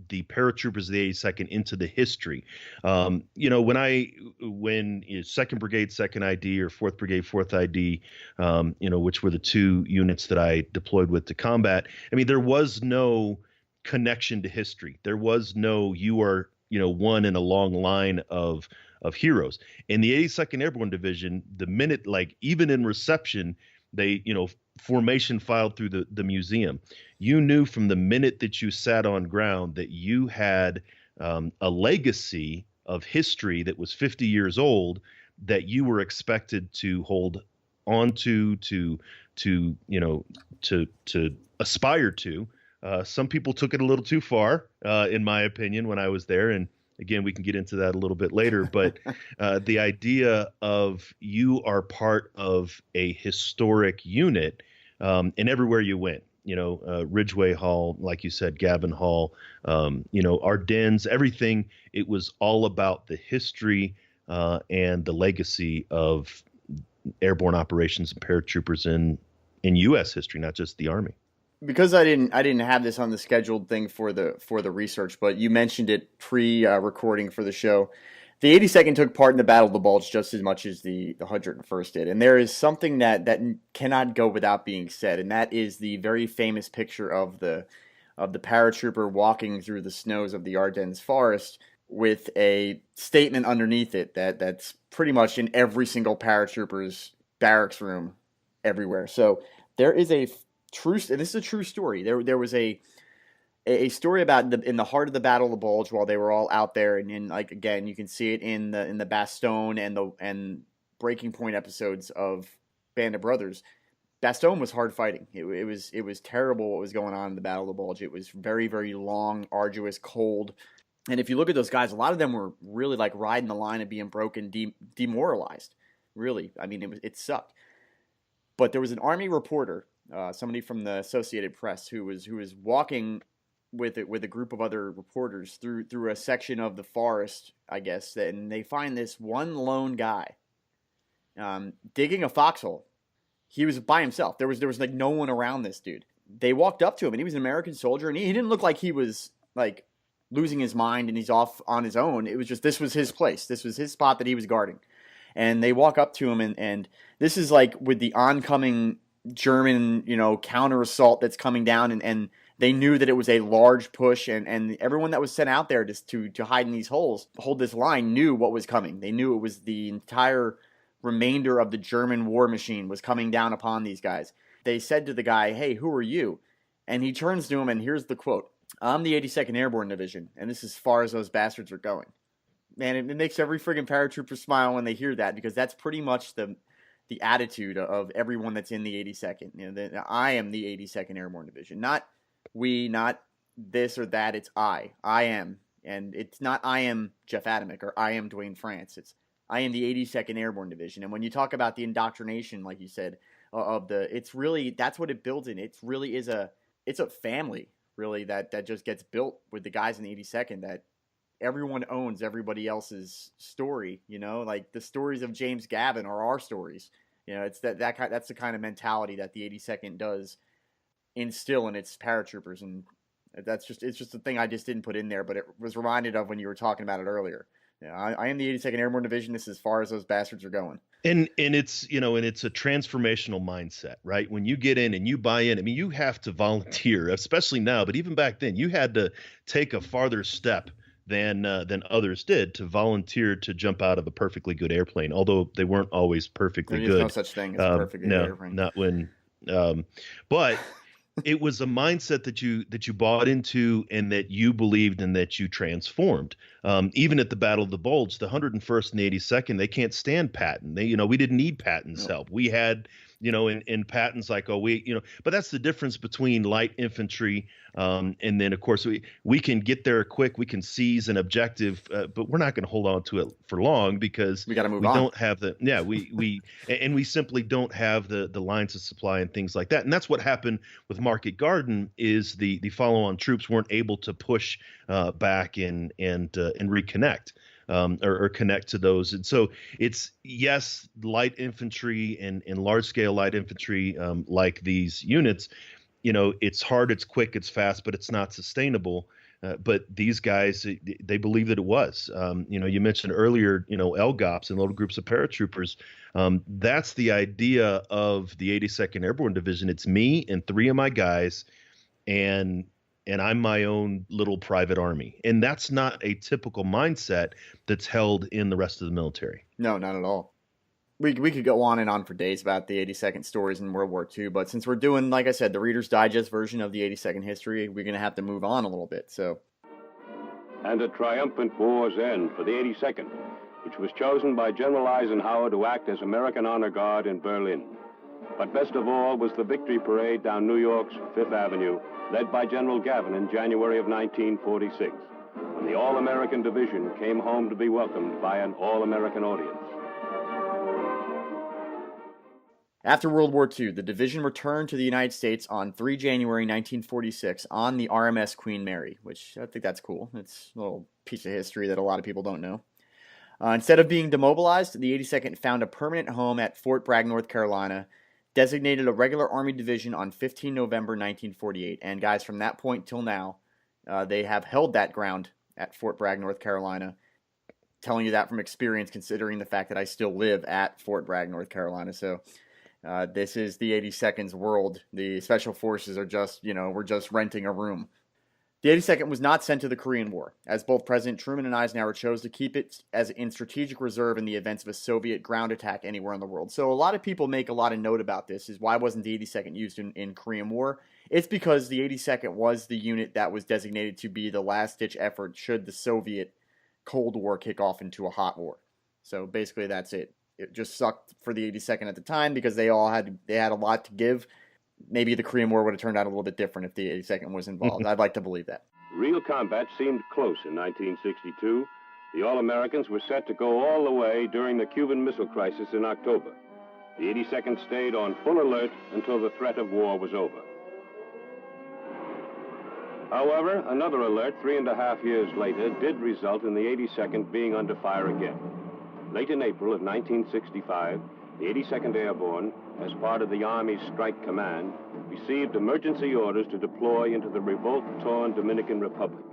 the paratroopers of the 82nd into the history. When 2nd Brigade, 2nd ID, or 4th Brigade, 4th ID, which were the 2 units that I deployed with to combat, I mean, there was no connection to history. There was no, you are, one in a long line of of heroes. In the 82nd Airborne Division, the minute, like even in reception, they, formation filed through the museum. You knew from the minute that you sat on ground that you had a legacy of history that was 50 years old that you were expected to hold on to aspire to. Some people took it a little too far, in my opinion, when I was there. And again, we can get into that a little bit later. But the idea of you are part of a historic unit, and everywhere you went, Ridgeway Hall, like you said, Gavin Hall, Ardennes, everything. It was all about the history and the legacy of airborne operations and paratroopers in U.S. history, not just the Army. Because I didn't have this on the scheduled thing for the research, but you mentioned it pre-recording for the show. The 82nd took part in the Battle of the Bulge just as much as the 101st did, and there is something that cannot go without being said, and that is the very famous picture of the paratrooper walking through the snows of the Ardennes forest with a statement underneath it that's pretty much in every single paratrooper's barracks room everywhere. So there is a this is a true story. There was a story about in the heart of the Battle of the Bulge while they were all out there, and like again, you can see it in the Bastogne and Breaking Point episodes of Band of Brothers. Bastogne was hard fighting. It was terrible what was going on in the Battle of the Bulge. It was very, very long, arduous, cold. And if you look at those guys, a lot of them were really like riding the line of being broken, demoralized. Really, I mean, it sucked. But there was an Army reporter, somebody from the Associated Press, who was walking with a group of other reporters through a section of the forest, I guess, and they find this one lone guy digging a foxhole. He was by himself. There was like no one around this dude. They walked up to him, and he was an American soldier, and he didn't look like he was like losing his mind and he's off on his own. It was just, this was his place. This was his spot that he was guarding. And they walk up to him, and this is like with the oncoming German, counter assault that's coming down, and they knew that it was a large push, and everyone that was sent out there just to hide in these holes, hold this line, knew what was coming. They knew it was the entire remainder of the German war machine was coming down upon these guys. They said to the guy, "Hey, who are you?" And he turns to him, and here's the quote: "I'm the 82nd Airborne Division, and this is as far as those bastards are going." Man, it makes every friggin' paratrooper smile when they hear that, because that's pretty much the attitude of everyone that's in the 82nd. I am the 82nd Airborne Division. Not we, not this or that. It's I. I am. And it's not I am Jeff Adamec or I am Duane France. It's I am the 82nd Airborne Division. And when you talk about the indoctrination, like you said, it's really, that's what it builds in. It really is it's a family, really, that just gets built with the guys in the 82nd, that everyone owns everybody else's story, like the stories of James Gavin are our stories. It's that's the kind of mentality that the 82nd does instill in its paratroopers. And it's just a thing I just didn't put in there, but it was reminded of when you were talking about it earlier. I am the 82nd Airborne Division. This is as far as those bastards are going. And it's, and it's a transformational mindset, right? When you get in and you buy in, I mean, you have to volunteer, especially now, but even back then, you had to take a farther step than others did to volunteer to jump out of a perfectly good airplane, although they weren't always perfectly good. There's no such thing as a perfectly good airplane. Not when, but it was a mindset that you bought into and that you believed and that you transformed. Even at the Battle of the Bulge, the 101st and the 82nd, they can't stand Patton. We didn't need Patton's help. We had, in Patton's like, but that's the difference between light infantry. And then of course we can get there quick. We can seize an objective, but we're not going to hold on to it for long because we got to move on. Don't have we simply don't have the lines of supply and things like that. And that's what happened with Market Garden, is the follow-on troops weren't able to push back and reconnect. Or connect to those. And so it's, yes, light infantry and large-scale light infantry, like these units, it's hard, it's quick, it's fast, but it's not sustainable. But these guys, they believe that it was. You mentioned earlier, LGOPs and little groups of paratroopers. That's the idea of the 82nd Airborne Division. It's me and three of my guys, and and I'm my own little private army. And that's not a typical mindset that's held in the rest of the military. No, not at all. We could go on and on for days about the 82nd stories in World War II, but since we're doing, like I said, the Reader's Digest version of the 82nd history, we're going to have to move on a little bit. So, and a triumphant war's end for the 82nd, which was chosen by General Eisenhower to act as American Honor Guard in Berlin. But best of all was the victory parade down New York's Fifth Avenue, led by General Gavin in January of 1946, when the All-American Division came home to be welcomed by an All-American audience. After World War II, the division returned to the United States on 3 January 1946 on the RMS Queen Mary, which I think that's cool. It's a little piece of history that a lot of people don't know. Instead of being demobilized, the 82nd found a permanent home at Fort Bragg, North Carolina, designated a regular Army division on 15 November 1948. And guys, from that point till now, they have held that ground at Fort Bragg, North Carolina. Telling you that from experience, considering the fact that I still live at Fort Bragg, North Carolina. So this is the 82nd's world. The Special Forces are just, we're just renting a room. The 82nd was not sent to the Korean War, as both President Truman and Eisenhower chose to keep it as in strategic reserve in the events of a Soviet ground attack anywhere in the world. So a lot of people make a lot of note about this, is why wasn't the 82nd used in Korean War? It's because the 82nd was the unit that was designated to be the last-ditch effort should the Soviet Cold War kick off into a hot war. So basically that's it. It just sucked for the 82nd at the time because they had a lot to give. Maybe the Korean War would have turned out a little bit different if the 82nd was involved. I'd like to believe that. Real combat seemed close in 1962. The All-Americans were set to go all the way during the Cuban Missile Crisis in October. The 82nd stayed on full alert until the threat of war was over. However, another alert 3.5 years later did result in the 82nd being under fire again. Late in April of 1965, the 82nd Airborne, as part of the Army's Strike Command, received emergency orders to deploy into the revolt-torn Dominican Republic.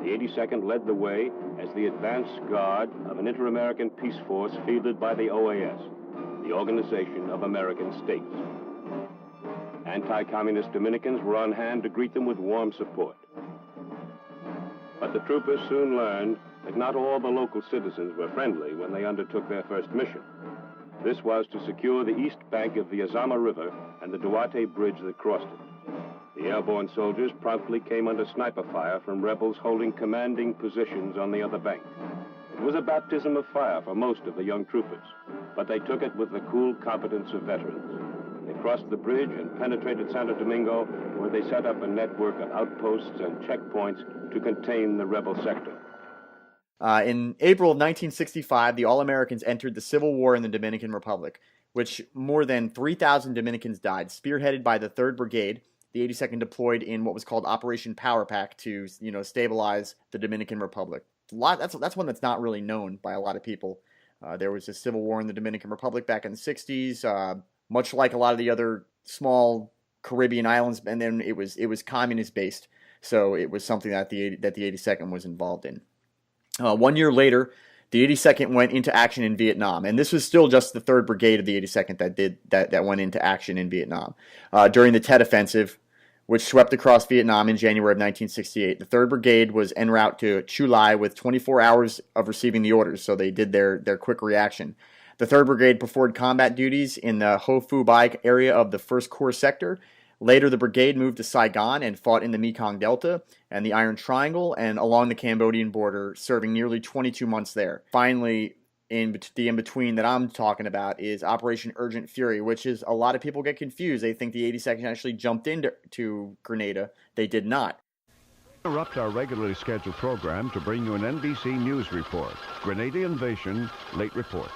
The 82nd led the way as the advance guard of an inter-American peace force fielded by the OAS, the Organization of American States. Anti-communist Dominicans were on hand to greet them with warm support. But the troopers soon learned that not all the local citizens were friendly when they undertook their first mission. This was to secure the east bank of the Azama River and the Duarte Bridge that crossed it. The airborne soldiers promptly came under sniper fire from rebels holding commanding positions on the other bank. It was a baptism of fire for most of the young troopers, but they took it with the cool competence of veterans. They crossed the bridge and penetrated Santo Domingo, where they set up a network of outposts and checkpoints to contain the rebel sector. In April of 1965, the All-Americans entered the Civil War in the Dominican Republic, which more than 3,000 Dominicans died. Spearheaded by the 3rd Brigade, the 82nd deployed in what was called Operation Power Pack to, stabilize the Dominican Republic. That's one that's not really known by a lot of people. There was a civil war in the Dominican Republic back in the 60s, much like a lot of the other small Caribbean islands, and then it was communist-based, so it was something that the 82nd was involved in. 1 year later, the 82nd went into action in Vietnam, and this was still just the 3rd Brigade of the 82nd that went into action in Vietnam. During the Tet Offensive, which swept across Vietnam in January of 1968, the 3rd Brigade was en route to Chu Lai with 24 hours of receiving the orders, so they did their quick reaction. The 3rd Brigade performed combat duties in the Ho Phu Bai area of the 1st Corps sector. Later, the brigade moved to Saigon and fought in the Mekong Delta and the Iron Triangle and along the Cambodian border, serving nearly 22 months there. Finally, the in-between that I'm talking about is Operation Urgent Fury, which is a lot of people get confused. They think the 82nd actually jumped into Grenada. They did not. Interrupt our regularly scheduled program to bring you an NBC News report. Grenada invasion, late report.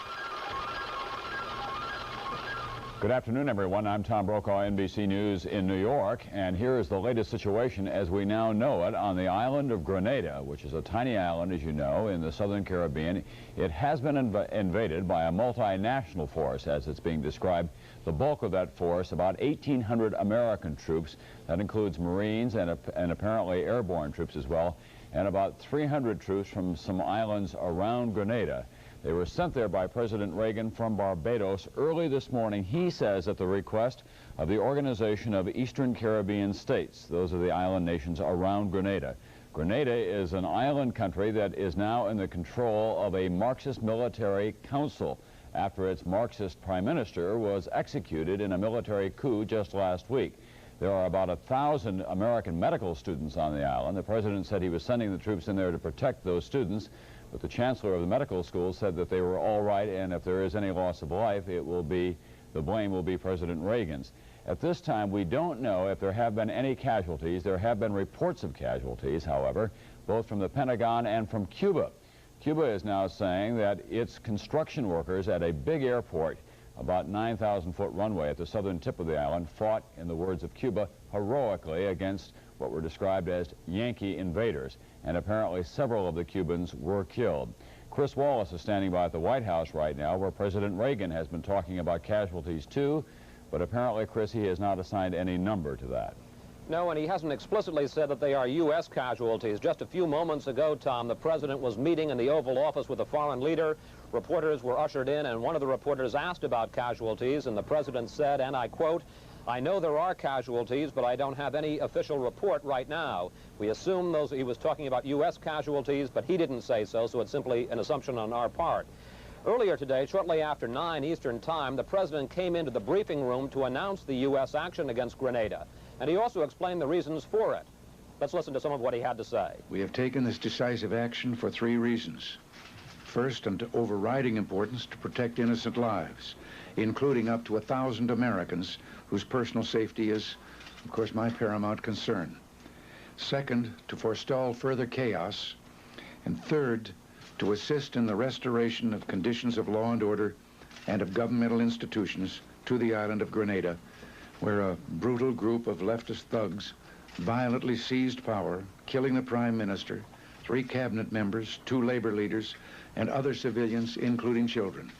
Good afternoon, everyone. I'm Tom Brokaw, NBC News in New York, and here is the latest situation as we now know it on the island of Grenada, which is a tiny island, as you know, in the southern Caribbean. It has been invaded by a multinational force, as it's being described. The bulk of that force, about 1,800 American troops, that includes Marines and apparently airborne troops as well, and about 300 troops from some islands around Grenada. They were sent there by President Reagan from Barbados early this morning, he says, at the request of the Organization of Eastern Caribbean States. Those are the island nations around Grenada. Grenada is an island country that is now in the control of a Marxist military council after its Marxist prime minister was executed in a military coup just last week. There are about 1,000 American medical students on the island. The president said he was sending the troops in there to protect those students, but the chancellor of the medical school said that they were all right, and if there is any loss of life, the blame will be President Reagan's. At this time, we don't know if there have been any casualties. There have been reports of casualties, however, both from the Pentagon and from Cuba. Cuba is now saying that its construction workers at a big airport, about 9,000-foot runway at the southern tip of the island, fought, in the words of Cuba, heroically against what were described as Yankee invaders, and apparently several of the Cubans were killed. Chris Wallace is standing by at the White House right now, where President Reagan has been talking about casualties too, but apparently, Chris, he has not assigned any number to that. No, and he hasn't explicitly said that they are U.S. casualties. Just a few moments ago, Tom, the president was meeting in the Oval Office with a foreign leader. Reporters were ushered in, and one of the reporters asked about casualties, and the president said, and I quote, "I know there are casualties, but I don't have any official report right now." We assume he was talking about U.S. casualties, but he didn't say so, so it's simply an assumption on our part. Earlier today, shortly after 9 Eastern Time, the president came into the briefing room to announce the U.S. action against Grenada, and he also explained the reasons for it. Let's listen to some of what he had to say. We have taken this decisive action for 3 reasons. First, and to overriding importance, to protect innocent lives, including up to 1,000 Americans whose personal safety is, of course, my paramount concern. Second, to forestall further chaos. And third, to assist in the restoration of conditions of law and order and of governmental institutions to the island of Grenada, where a brutal group of leftist thugs violently seized power, killing the prime minister, 3 cabinet members, 2 labor leaders, and other civilians, including children.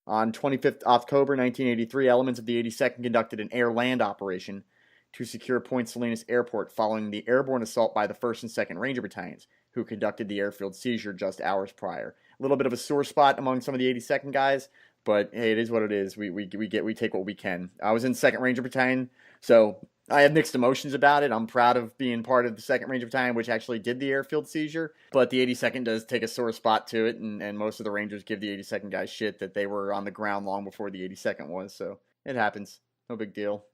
On 25th October 1983, elements of the 82nd conducted an air-land operation to secure Point Salinas Airport following the airborne assault by the 1st and 2nd Ranger Battalions, who conducted the airfield seizure just hours prior. A little bit of a sore spot among some of the 82nd guys, but hey, it is what it is. We take what we can. I was in 2nd Ranger Battalion, so I have mixed emotions about it. I'm proud of being part of the 2nd Ranger Battalion, which actually did the airfield seizure, but the 82nd does take a sore spot to it, and most of the Rangers give the 82nd guys shit that they were on the ground long before the 82nd was, so it happens. No big deal.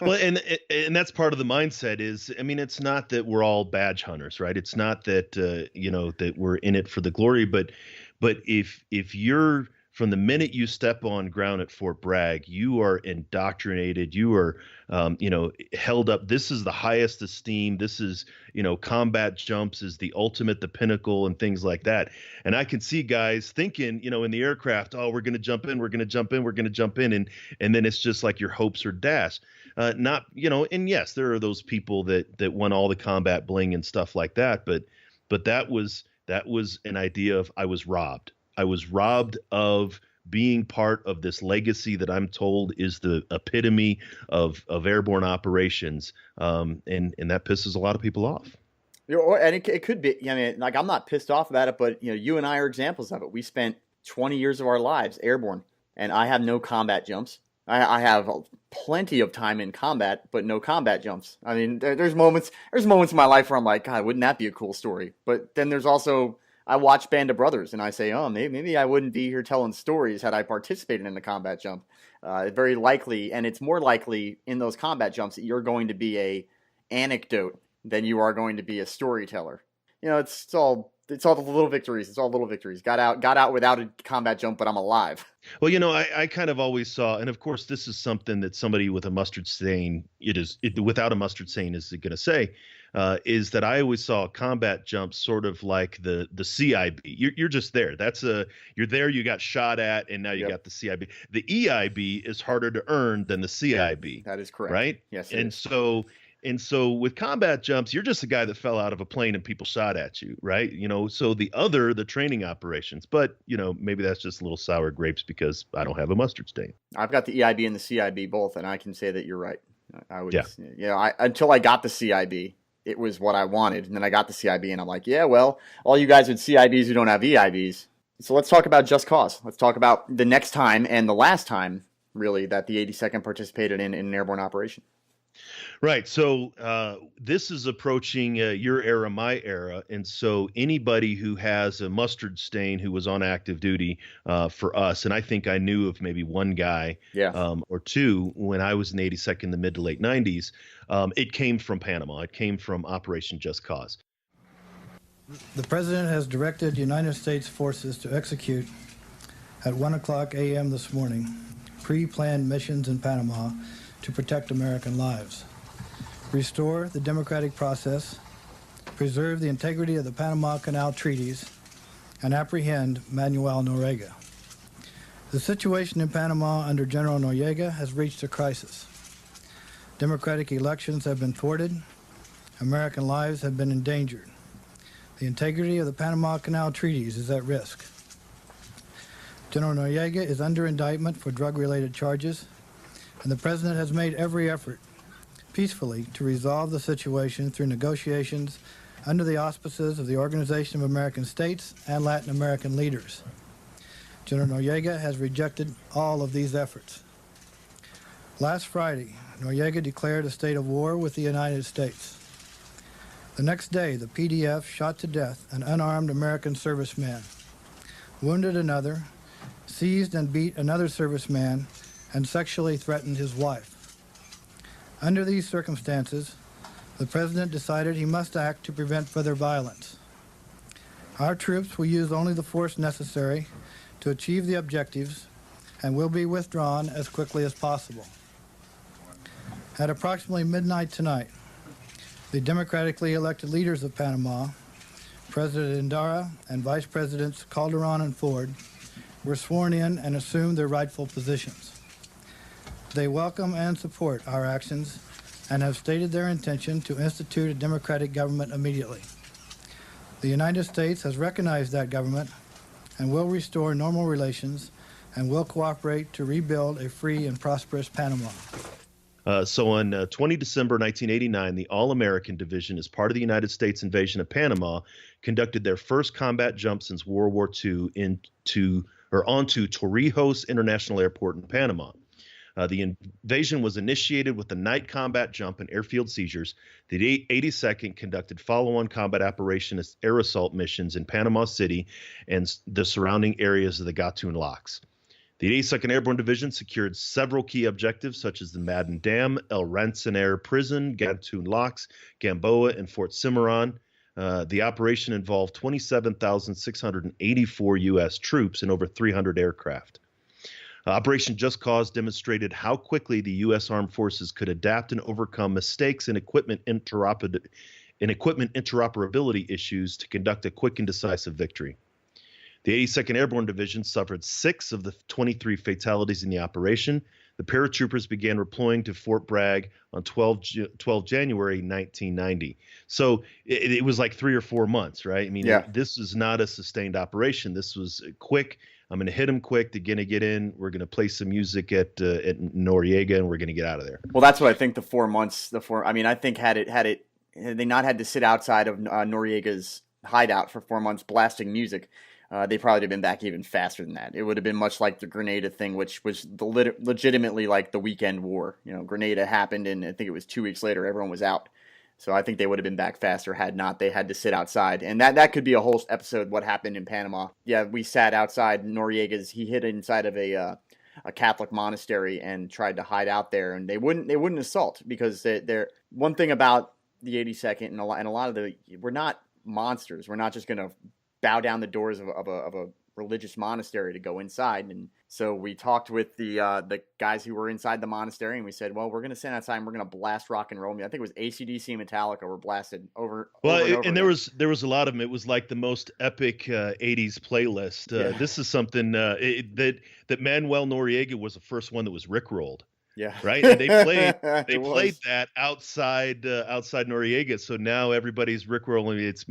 Well, and that's part of the mindset is, I mean, it's not that we're all badge hunters, right? It's not that, that we're in it for the glory, but if you're, from the minute you step on ground at Fort Bragg, you are indoctrinated. You are, held up. This is the highest esteem. This is, combat jumps is the ultimate, the pinnacle, and things like that. And I can see guys thinking, in the aircraft, oh, we're going to jump in, we're going to jump in, we're going to jump in, and then it's just like your hopes are dashed. And yes, there are those people that want all the combat bling and stuff like that, but that was an idea of I was robbed. I was robbed of being part of this legacy that I'm told is the epitome of airborne operations, and that pisses a lot of people off. And it could be. I mean, like, I'm not pissed off about it, but you and I are examples of it. We spent 20 years of our lives airborne, and I have no combat jumps. I have plenty of time in combat, but no combat jumps. I mean, there's moments in my life where I'm like, God, wouldn't that be a cool story? But then there's also, I watch Band of Brothers, and I say, oh, maybe I wouldn't be here telling stories had I participated in the combat jump. Very likely, and it's more likely in those combat jumps that you're going to be a anecdote than you are going to be a storyteller. It's all the little victories. It's all little victories. Got out without a combat jump, but I'm alive. Well, I kind of always saw, and of course, this is something that somebody with a mustard stain, without a mustard stain is going to say, is that I always saw combat jumps sort of like the CIB. You're just there. You're there. You got shot at, and now you got the CIB. The EIB is harder to earn than the CIB. That is correct. Right? Yes. And so with combat jumps, you're just a guy that fell out of a plane and people shot at you, right? So the training operations, but maybe that's just a little sour grapes because I don't have a mustard stain. I've got the EIB and the CIB both, and I can say that you're right. I would, until I got the CIB, it was what I wanted, and then I got the CIB, and I'm like, yeah, well, all you guys with CIBs who don't have EIBs, So let's talk about Just Cause. Let's talk about the next time and the last time, really, that the 82nd participated in an airborne operation. Right. So this is approaching your era, my era. And so anybody who has a mustard stain who was on active duty for us, and I think I knew of maybe one guy or two when I was in the 82nd in the mid to late 90s, it came from Panama. It came from Operation Just Cause. The President has directed United States forces to execute at 1:00 a.m. this morning pre-planned missions in Panama to protect American lives, restore the democratic process, preserve the integrity of the Panama Canal treaties, and apprehend Manuel Noriega. The situation in Panama under General Noriega has reached a crisis. Democratic elections have been thwarted. American lives have been endangered. The integrity of the Panama Canal treaties is at risk. General Noriega is under indictment for drug-related charges, and the President has made every effort peacefully to resolve the situation through negotiations under the auspices of the Organization of American States and Latin American leaders. General Noriega has rejected all of these efforts. Last Friday, Noriega declared a state of war with the United States. The next day, the PDF shot to death an unarmed American serviceman, wounded another, seized and beat another serviceman, and sexually threatened his wife. Under these circumstances, the President decided he must act to prevent further violence. Our troops will use only the force necessary to achieve the objectives and will be withdrawn as quickly as possible. At approximately midnight tonight, the democratically elected leaders of Panama, President Endara and Vice Presidents Calderon and Ford, were sworn in and assumed their rightful positions. They welcome and support our actions and have stated their intention to institute a democratic government immediately. The United States has recognized that government and will restore normal relations and will cooperate to rebuild a free and prosperous Panama. So on 20 December 1989, the All-American Division, as part of the United States invasion of Panama, conducted their first combat jump since World War II onto Torrijos International Airport in Panama. The invasion was initiated with the night combat jump and airfield seizures. The 82nd conducted follow-on combat operation air assault missions in Panama City and the surrounding areas of the Gatun Locks. The 82nd Airborne Division secured several key objectives, such as the Madden Dam, El Rancinaire Prison, Gatun Locks, Gamboa, and Fort Cimarron. The operation involved 27,684 U.S. troops and over 300 aircraft. Operation Just Cause demonstrated how quickly the U.S. Armed Forces could adapt and overcome mistakes in equipment interoperability issues to conduct a quick and decisive victory. The 82nd Airborne Division suffered 6 of the 23 fatalities in the operation. The paratroopers began deploying to Fort Bragg on 12 January 1990. So it was like 3 or 4 months, right? I mean, this was not a sustained operation. This was quick. I'm going to hit them quick. They're going to get in. We're going to play some music at Noriega, and we're going to get out of there. Well, that's what I think. The 4 months. I think had they not had to sit outside of Noriega's hideout for 4 months blasting music, they probably would have been back even faster than that. It would have been much like the Grenada thing, which was legitimately like the weekend war. You know, Grenada happened, and I think it was 2 weeks later, everyone was out. So I think they would have been back faster had not they had to sit outside. And that could be a whole episode, what happened in Panama. Yeah, we sat outside Noriega's. He hid inside of a Catholic monastery and tried to hide out there, and they wouldn't assault because they're one thing about the 82nd and a lot of we're not monsters. We're not just going to bow down the doors of a religious monastery to go inside. And so we talked with the guys who were inside the monastery, and we said, well, we're going to stand outside and we're going to blast rock and roll. I think it was AC/DC and Metallica were blasted over. Well, over and there was a lot of them. It was like the most epic 80s playlist. This is something that Manuel Noriega was the first one that was rickrolled. Yeah. Right. And they played that outside Noriega. So now everybody's rickrolling. It's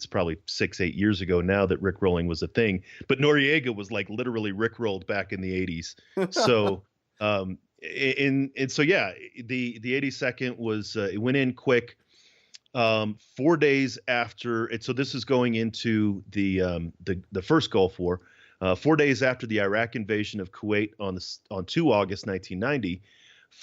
probably 6-8 years ago now that rickrolling was a thing. But Noriega was like literally rickrolled back in the 80s. So the 82nd was it went in quick. 4 days after it. So this is going into the first Gulf War. 4 days after the Iraq invasion of Kuwait on 2 August 1990,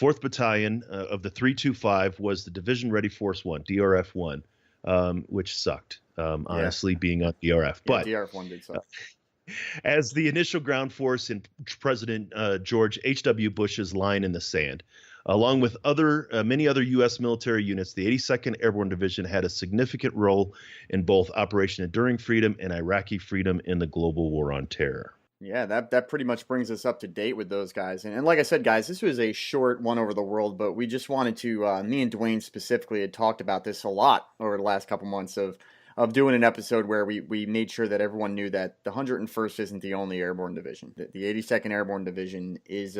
4th Battalion of the 325 was the Division Ready Force 1, DRF 1, which sucked, honestly, being on DRF. But DRF 1 did suck. As the initial ground force in President George H.W. Bush's line in the sand, along with many other U.S. military units, the 82nd Airborne Division had a significant role in both Operation Enduring Freedom and Iraqi freedom in the global war on terror. Yeah, that pretty much brings us up to date with those guys. And like I said, guys, this was a short one over the world, but we just wanted to, me and Duane specifically had talked about this a lot over the last couple months of doing an episode where we made sure that everyone knew that the 101st isn't the only airborne division. The 82nd Airborne Division is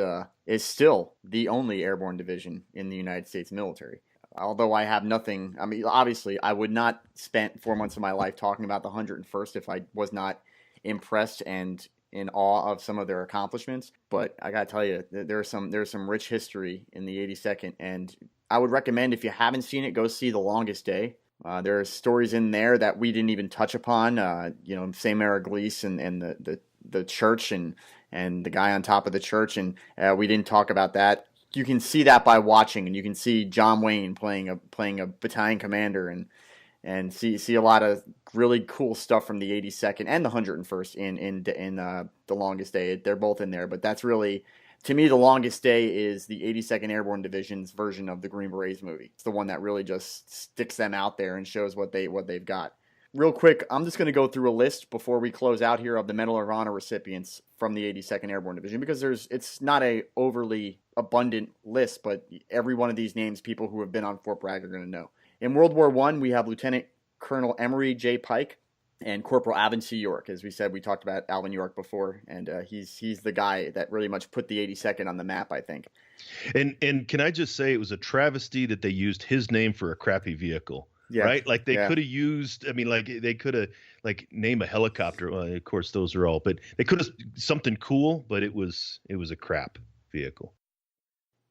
still the only airborne division in the United States military. Although I have nothing, I mean, obviously I would not spend 4 months of my life talking about the 101st if I was not impressed and in awe of some of their accomplishments. But I gotta tell you, there's some rich history in the 82nd, and I would recommend, if you haven't seen it, go see The Longest Day. There are stories in there that we didn't even touch upon. St. Mary Glees and the church and the guy on top of the church, and we didn't talk about that. You can see that by watching, and you can see John Wayne playing a battalion commander, and see a lot of really cool stuff from the 82nd and the 101st in The Longest Day. They're both in there, but that's really, to me, The Longest Day is the 82nd Airborne Division's version of the Green Berets movie. It's the one that really just sticks them out there and shows what they've got. Real quick, I'm just going to go through a list before we close out here of the Medal of Honor recipients from the 82nd Airborne Division, because it's not a overly abundant list, but every one of these names, people who have been on Fort Bragg are going to know. In World War I, we have Lieutenant Colonel Emery J. Pike and Corporal Alvin C. York. As we said, we talked about Alvin York before, and he's the guy that really much put the 82nd on the map, I think. And can I just say, it was a travesty that they used his name for a crappy vehicle, right? Like they could have used, I mean, like they could have name a helicopter. Well, of course, those are all, but they could have something cool, but it was a crap vehicle.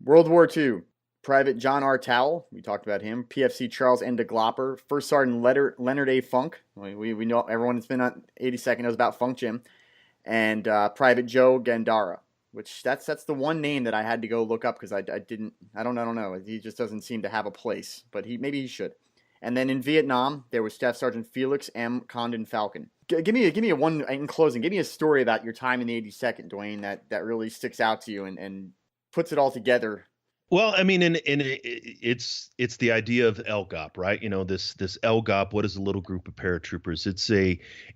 World War II. Private John R. Towle, we talked about him. PFC Charles N. DeGlopper. First Sergeant Leonard A. Funk. We know, everyone that's been on 82nd knows about Funk Jim. And Private Joe Gandara, which that's the one name that I had to go look up because I don't know. He just doesn't seem to have a place, but maybe he should. And then in Vietnam, there was Staff Sergeant Felix M. Condon Falcon. Give me a one, in closing, give me a story about your time in the 82nd, Duane, that really sticks out to you and puts it all together. Well, I mean, and it's the idea of LGOP, right? You know, this LGOP. What is a little group of paratroopers?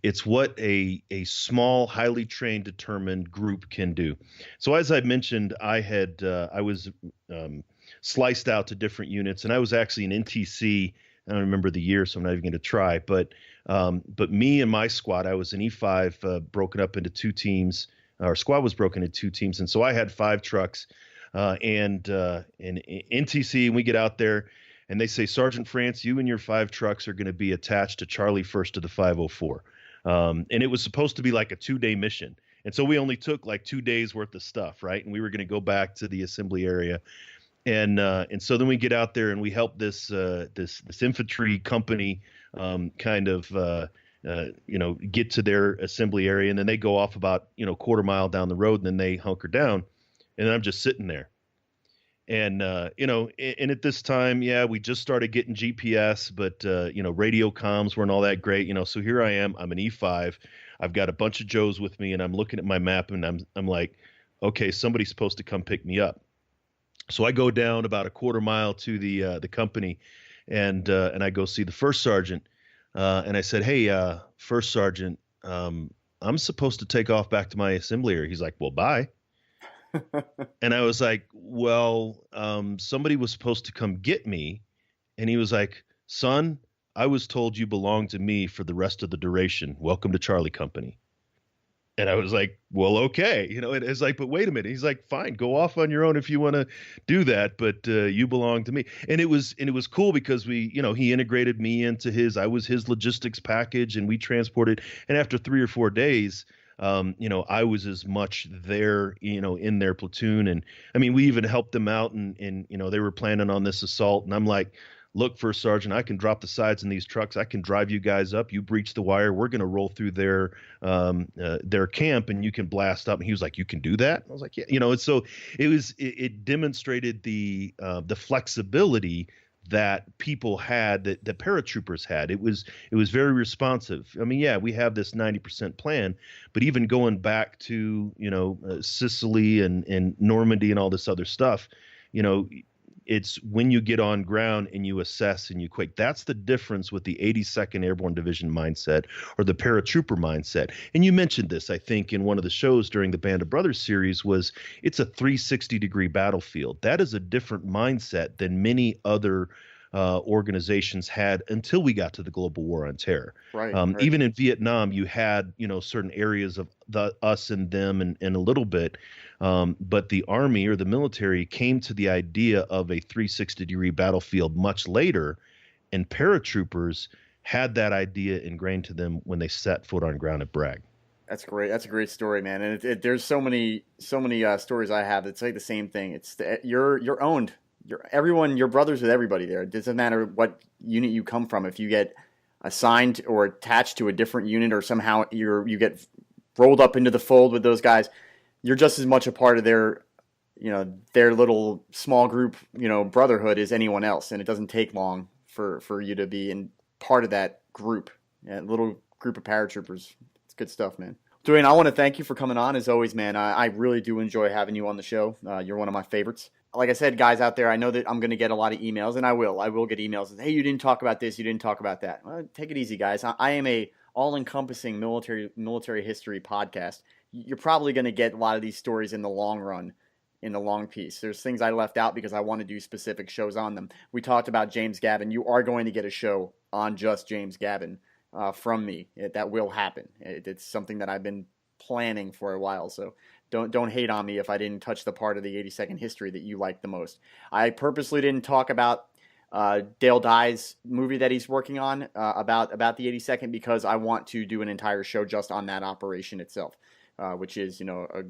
It's what a small, highly trained, determined group can do. So as I mentioned, I was sliced out to different units, and I was actually an NTC. I don't remember the year, so I'm not even going to try. But me and my squad, I was an E5, broken up into two teams. Our squad was broken into two teams, and so I had 5 trucks. And NTC, and we get out there, and they say, Sergeant France, you and your 5 trucks are going to be attached to Charlie 1st of the 504. And it was supposed to be like a 2-day mission. And so we only took like 2 days worth of stuff, right? And we were going to go back to the assembly area. And so then we get out there and we help this infantry company get to their assembly area. And then they go off about, quarter mile down the road, and then they hunker down. And I'm just sitting there. And, and at this time, we just started getting GPS, but, radio comms weren't all that great, so here I am, I'm an E5. I've got a bunch of Joes with me, and I'm looking at my map, and I'm like, okay, somebody's supposed to come pick me up. So I go down about a quarter mile to the company, and I go see the first sergeant. And I said, hey, first sergeant, I'm supposed to take off back to my assembly area. He's like, well, bye. And I was like, well, somebody was supposed to come get me. And he was like, son, I was told you belong to me for the rest of the duration. Welcome to Charlie Company. And I was like, well, okay. It's like, but wait a minute. He's like, fine, go off on your own if you want to do that. But you belong to me. And it was cool because he integrated me into I was his logistics package, and we transported. And after 3 or 4 days, I was as much there, in their platoon. And I mean, we even helped them out, and they were planning on this assault. And I'm like, look, First Sergeant, I can drop the sides in these trucks. I can drive you guys up. You breach the wire. We're going to roll through their camp, and you can blast up. And he was like, you can do that? I was like, yeah. And so it demonstrated the flexibility that people had, that the paratroopers had. It was very responsive. I mean, yeah, we have this 90% plan, but even going back to, Sicily and Normandy and all this other stuff, it's when you get on ground and you assess and you quake. That's the difference with the 82nd Airborne Division mindset or the paratrooper mindset. And you mentioned this, I think, in one of the shows during the Band of Brothers series, was it's a 360-degree battlefield. That is a different mindset than many other organizations had until we got to the global war on terror. Right. Even in Vietnam, you had, certain areas of us and them and a little bit. But the Army or the military came to the idea of a 360-degree battlefield much later, and paratroopers had that idea ingrained to them when they set foot on ground at Bragg. That's great. That's a great story, man. And there's so many stories I have that say the same thing. It's you're owned. You're brothers with everybody there. It doesn't matter what unit you come from. If you get assigned or attached to a different unit, or somehow you get rolled up into the fold with those guys, you're just as much a part of their little small group, brotherhood as anyone else. And it doesn't take long for you to be in part of that group, little group of paratroopers. It's good stuff, man. Duane, I want to thank you for coming on as always, man. I really do enjoy having you on the show. You're one of my favorites. Like I said, guys out there, I know that I'm going to get a lot of emails, and I will get emails. Hey, you didn't talk about this. You didn't talk about that. Well, take it easy, guys. I am a all-encompassing military history podcast. You're probably going to get a lot of these stories in the long run, in the long piece. There's things I left out because I want to do specific shows on them. We talked about James Gavin. You are going to get a show on just James Gavin from me. That will happen. It's something that I've been planning for a while, so don't hate on me if I didn't touch the part of the 82nd history that you like the most. I purposely didn't talk about Dale Dye's movie that he's working on about the 82nd because I want to do an entire show just on that operation itself, which is a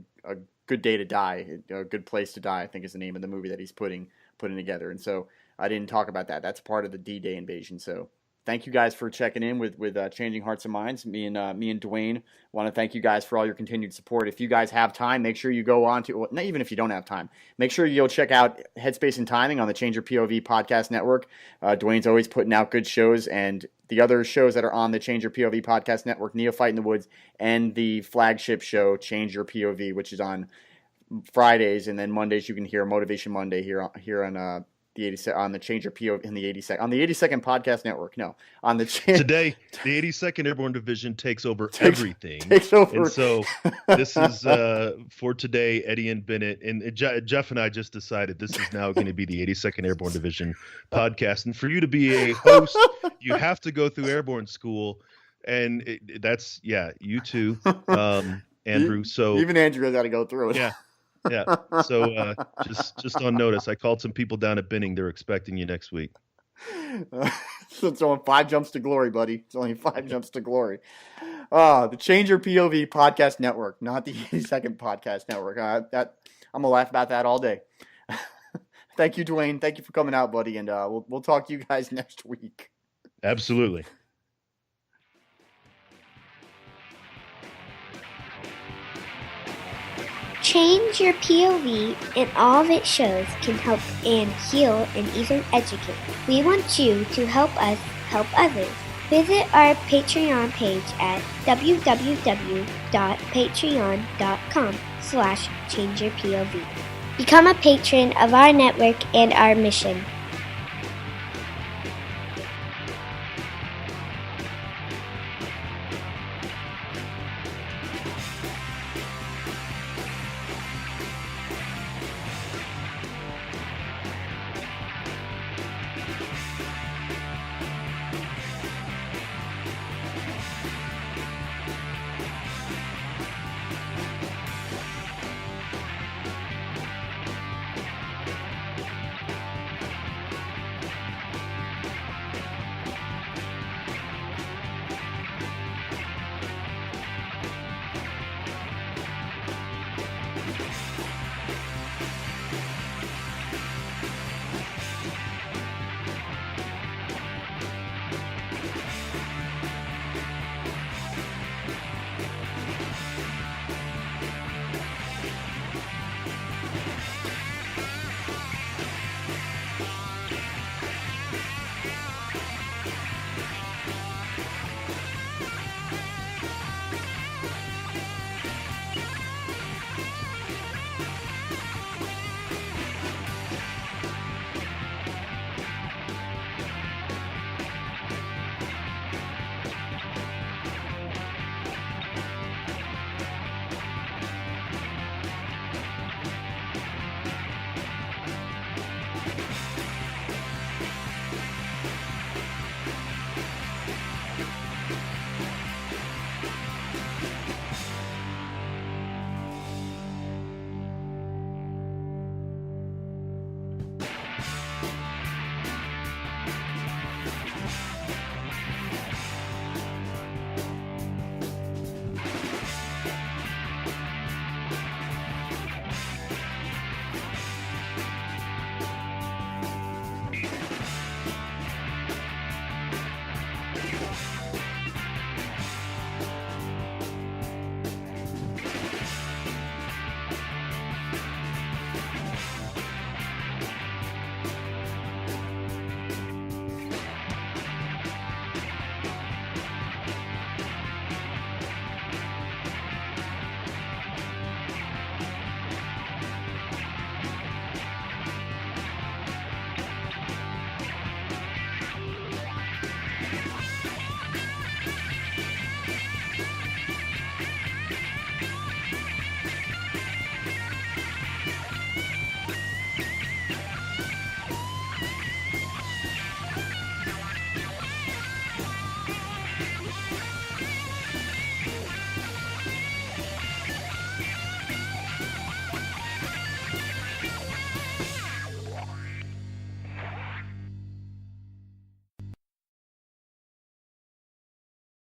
good day to die, a good place to die, I think is the name of the movie that he's putting together. And so I didn't talk about that. That's part of the D-Day invasion. So thank you guys for checking in with Changing Hearts and Minds. Me and Duane want to thank you guys for all your continued support. If you guys have time, make sure you go on to, well, not even if you don't have time, make sure you go check out Headspace and Timing on the Change Your POV podcast network. Duane's always putting out good shows, and the other shows that are on the Change Your POV podcast network, Neophyte in the Woods, and the flagship show, Change Your POV, which is on Fridays, and then Mondays you can hear Motivation Monday here on the 82nd on the Change Your POV in the 82nd podcast network. No, on the today the 82nd Airborne Division takes over everything. Takes over. And so this is for today. Eddie and Bennett and Jeff and I just decided this is now going to be the 82nd Airborne Division podcast. And for you to be a host, you have to go through airborne school, and that's you too, Andrew. So even Andrew got to go through it. Yeah. Yeah. So just on notice, I called some people down at Benning. They're expecting you next week. So it's only 5 jumps to glory, buddy. It's only 5 jumps to glory. The Change Your POV podcast network, not the 82nd podcast network. I'm gonna laugh about that all day. Thank you, Duane. Thank you for coming out, buddy. And we'll talk to you guys next week. Absolutely. Change Your POV and all of its shows can help and heal and even educate. We want you to help us help others. Visit our Patreon page at www.patreon.com/changeyourpov. Become a patron of our network and our mission.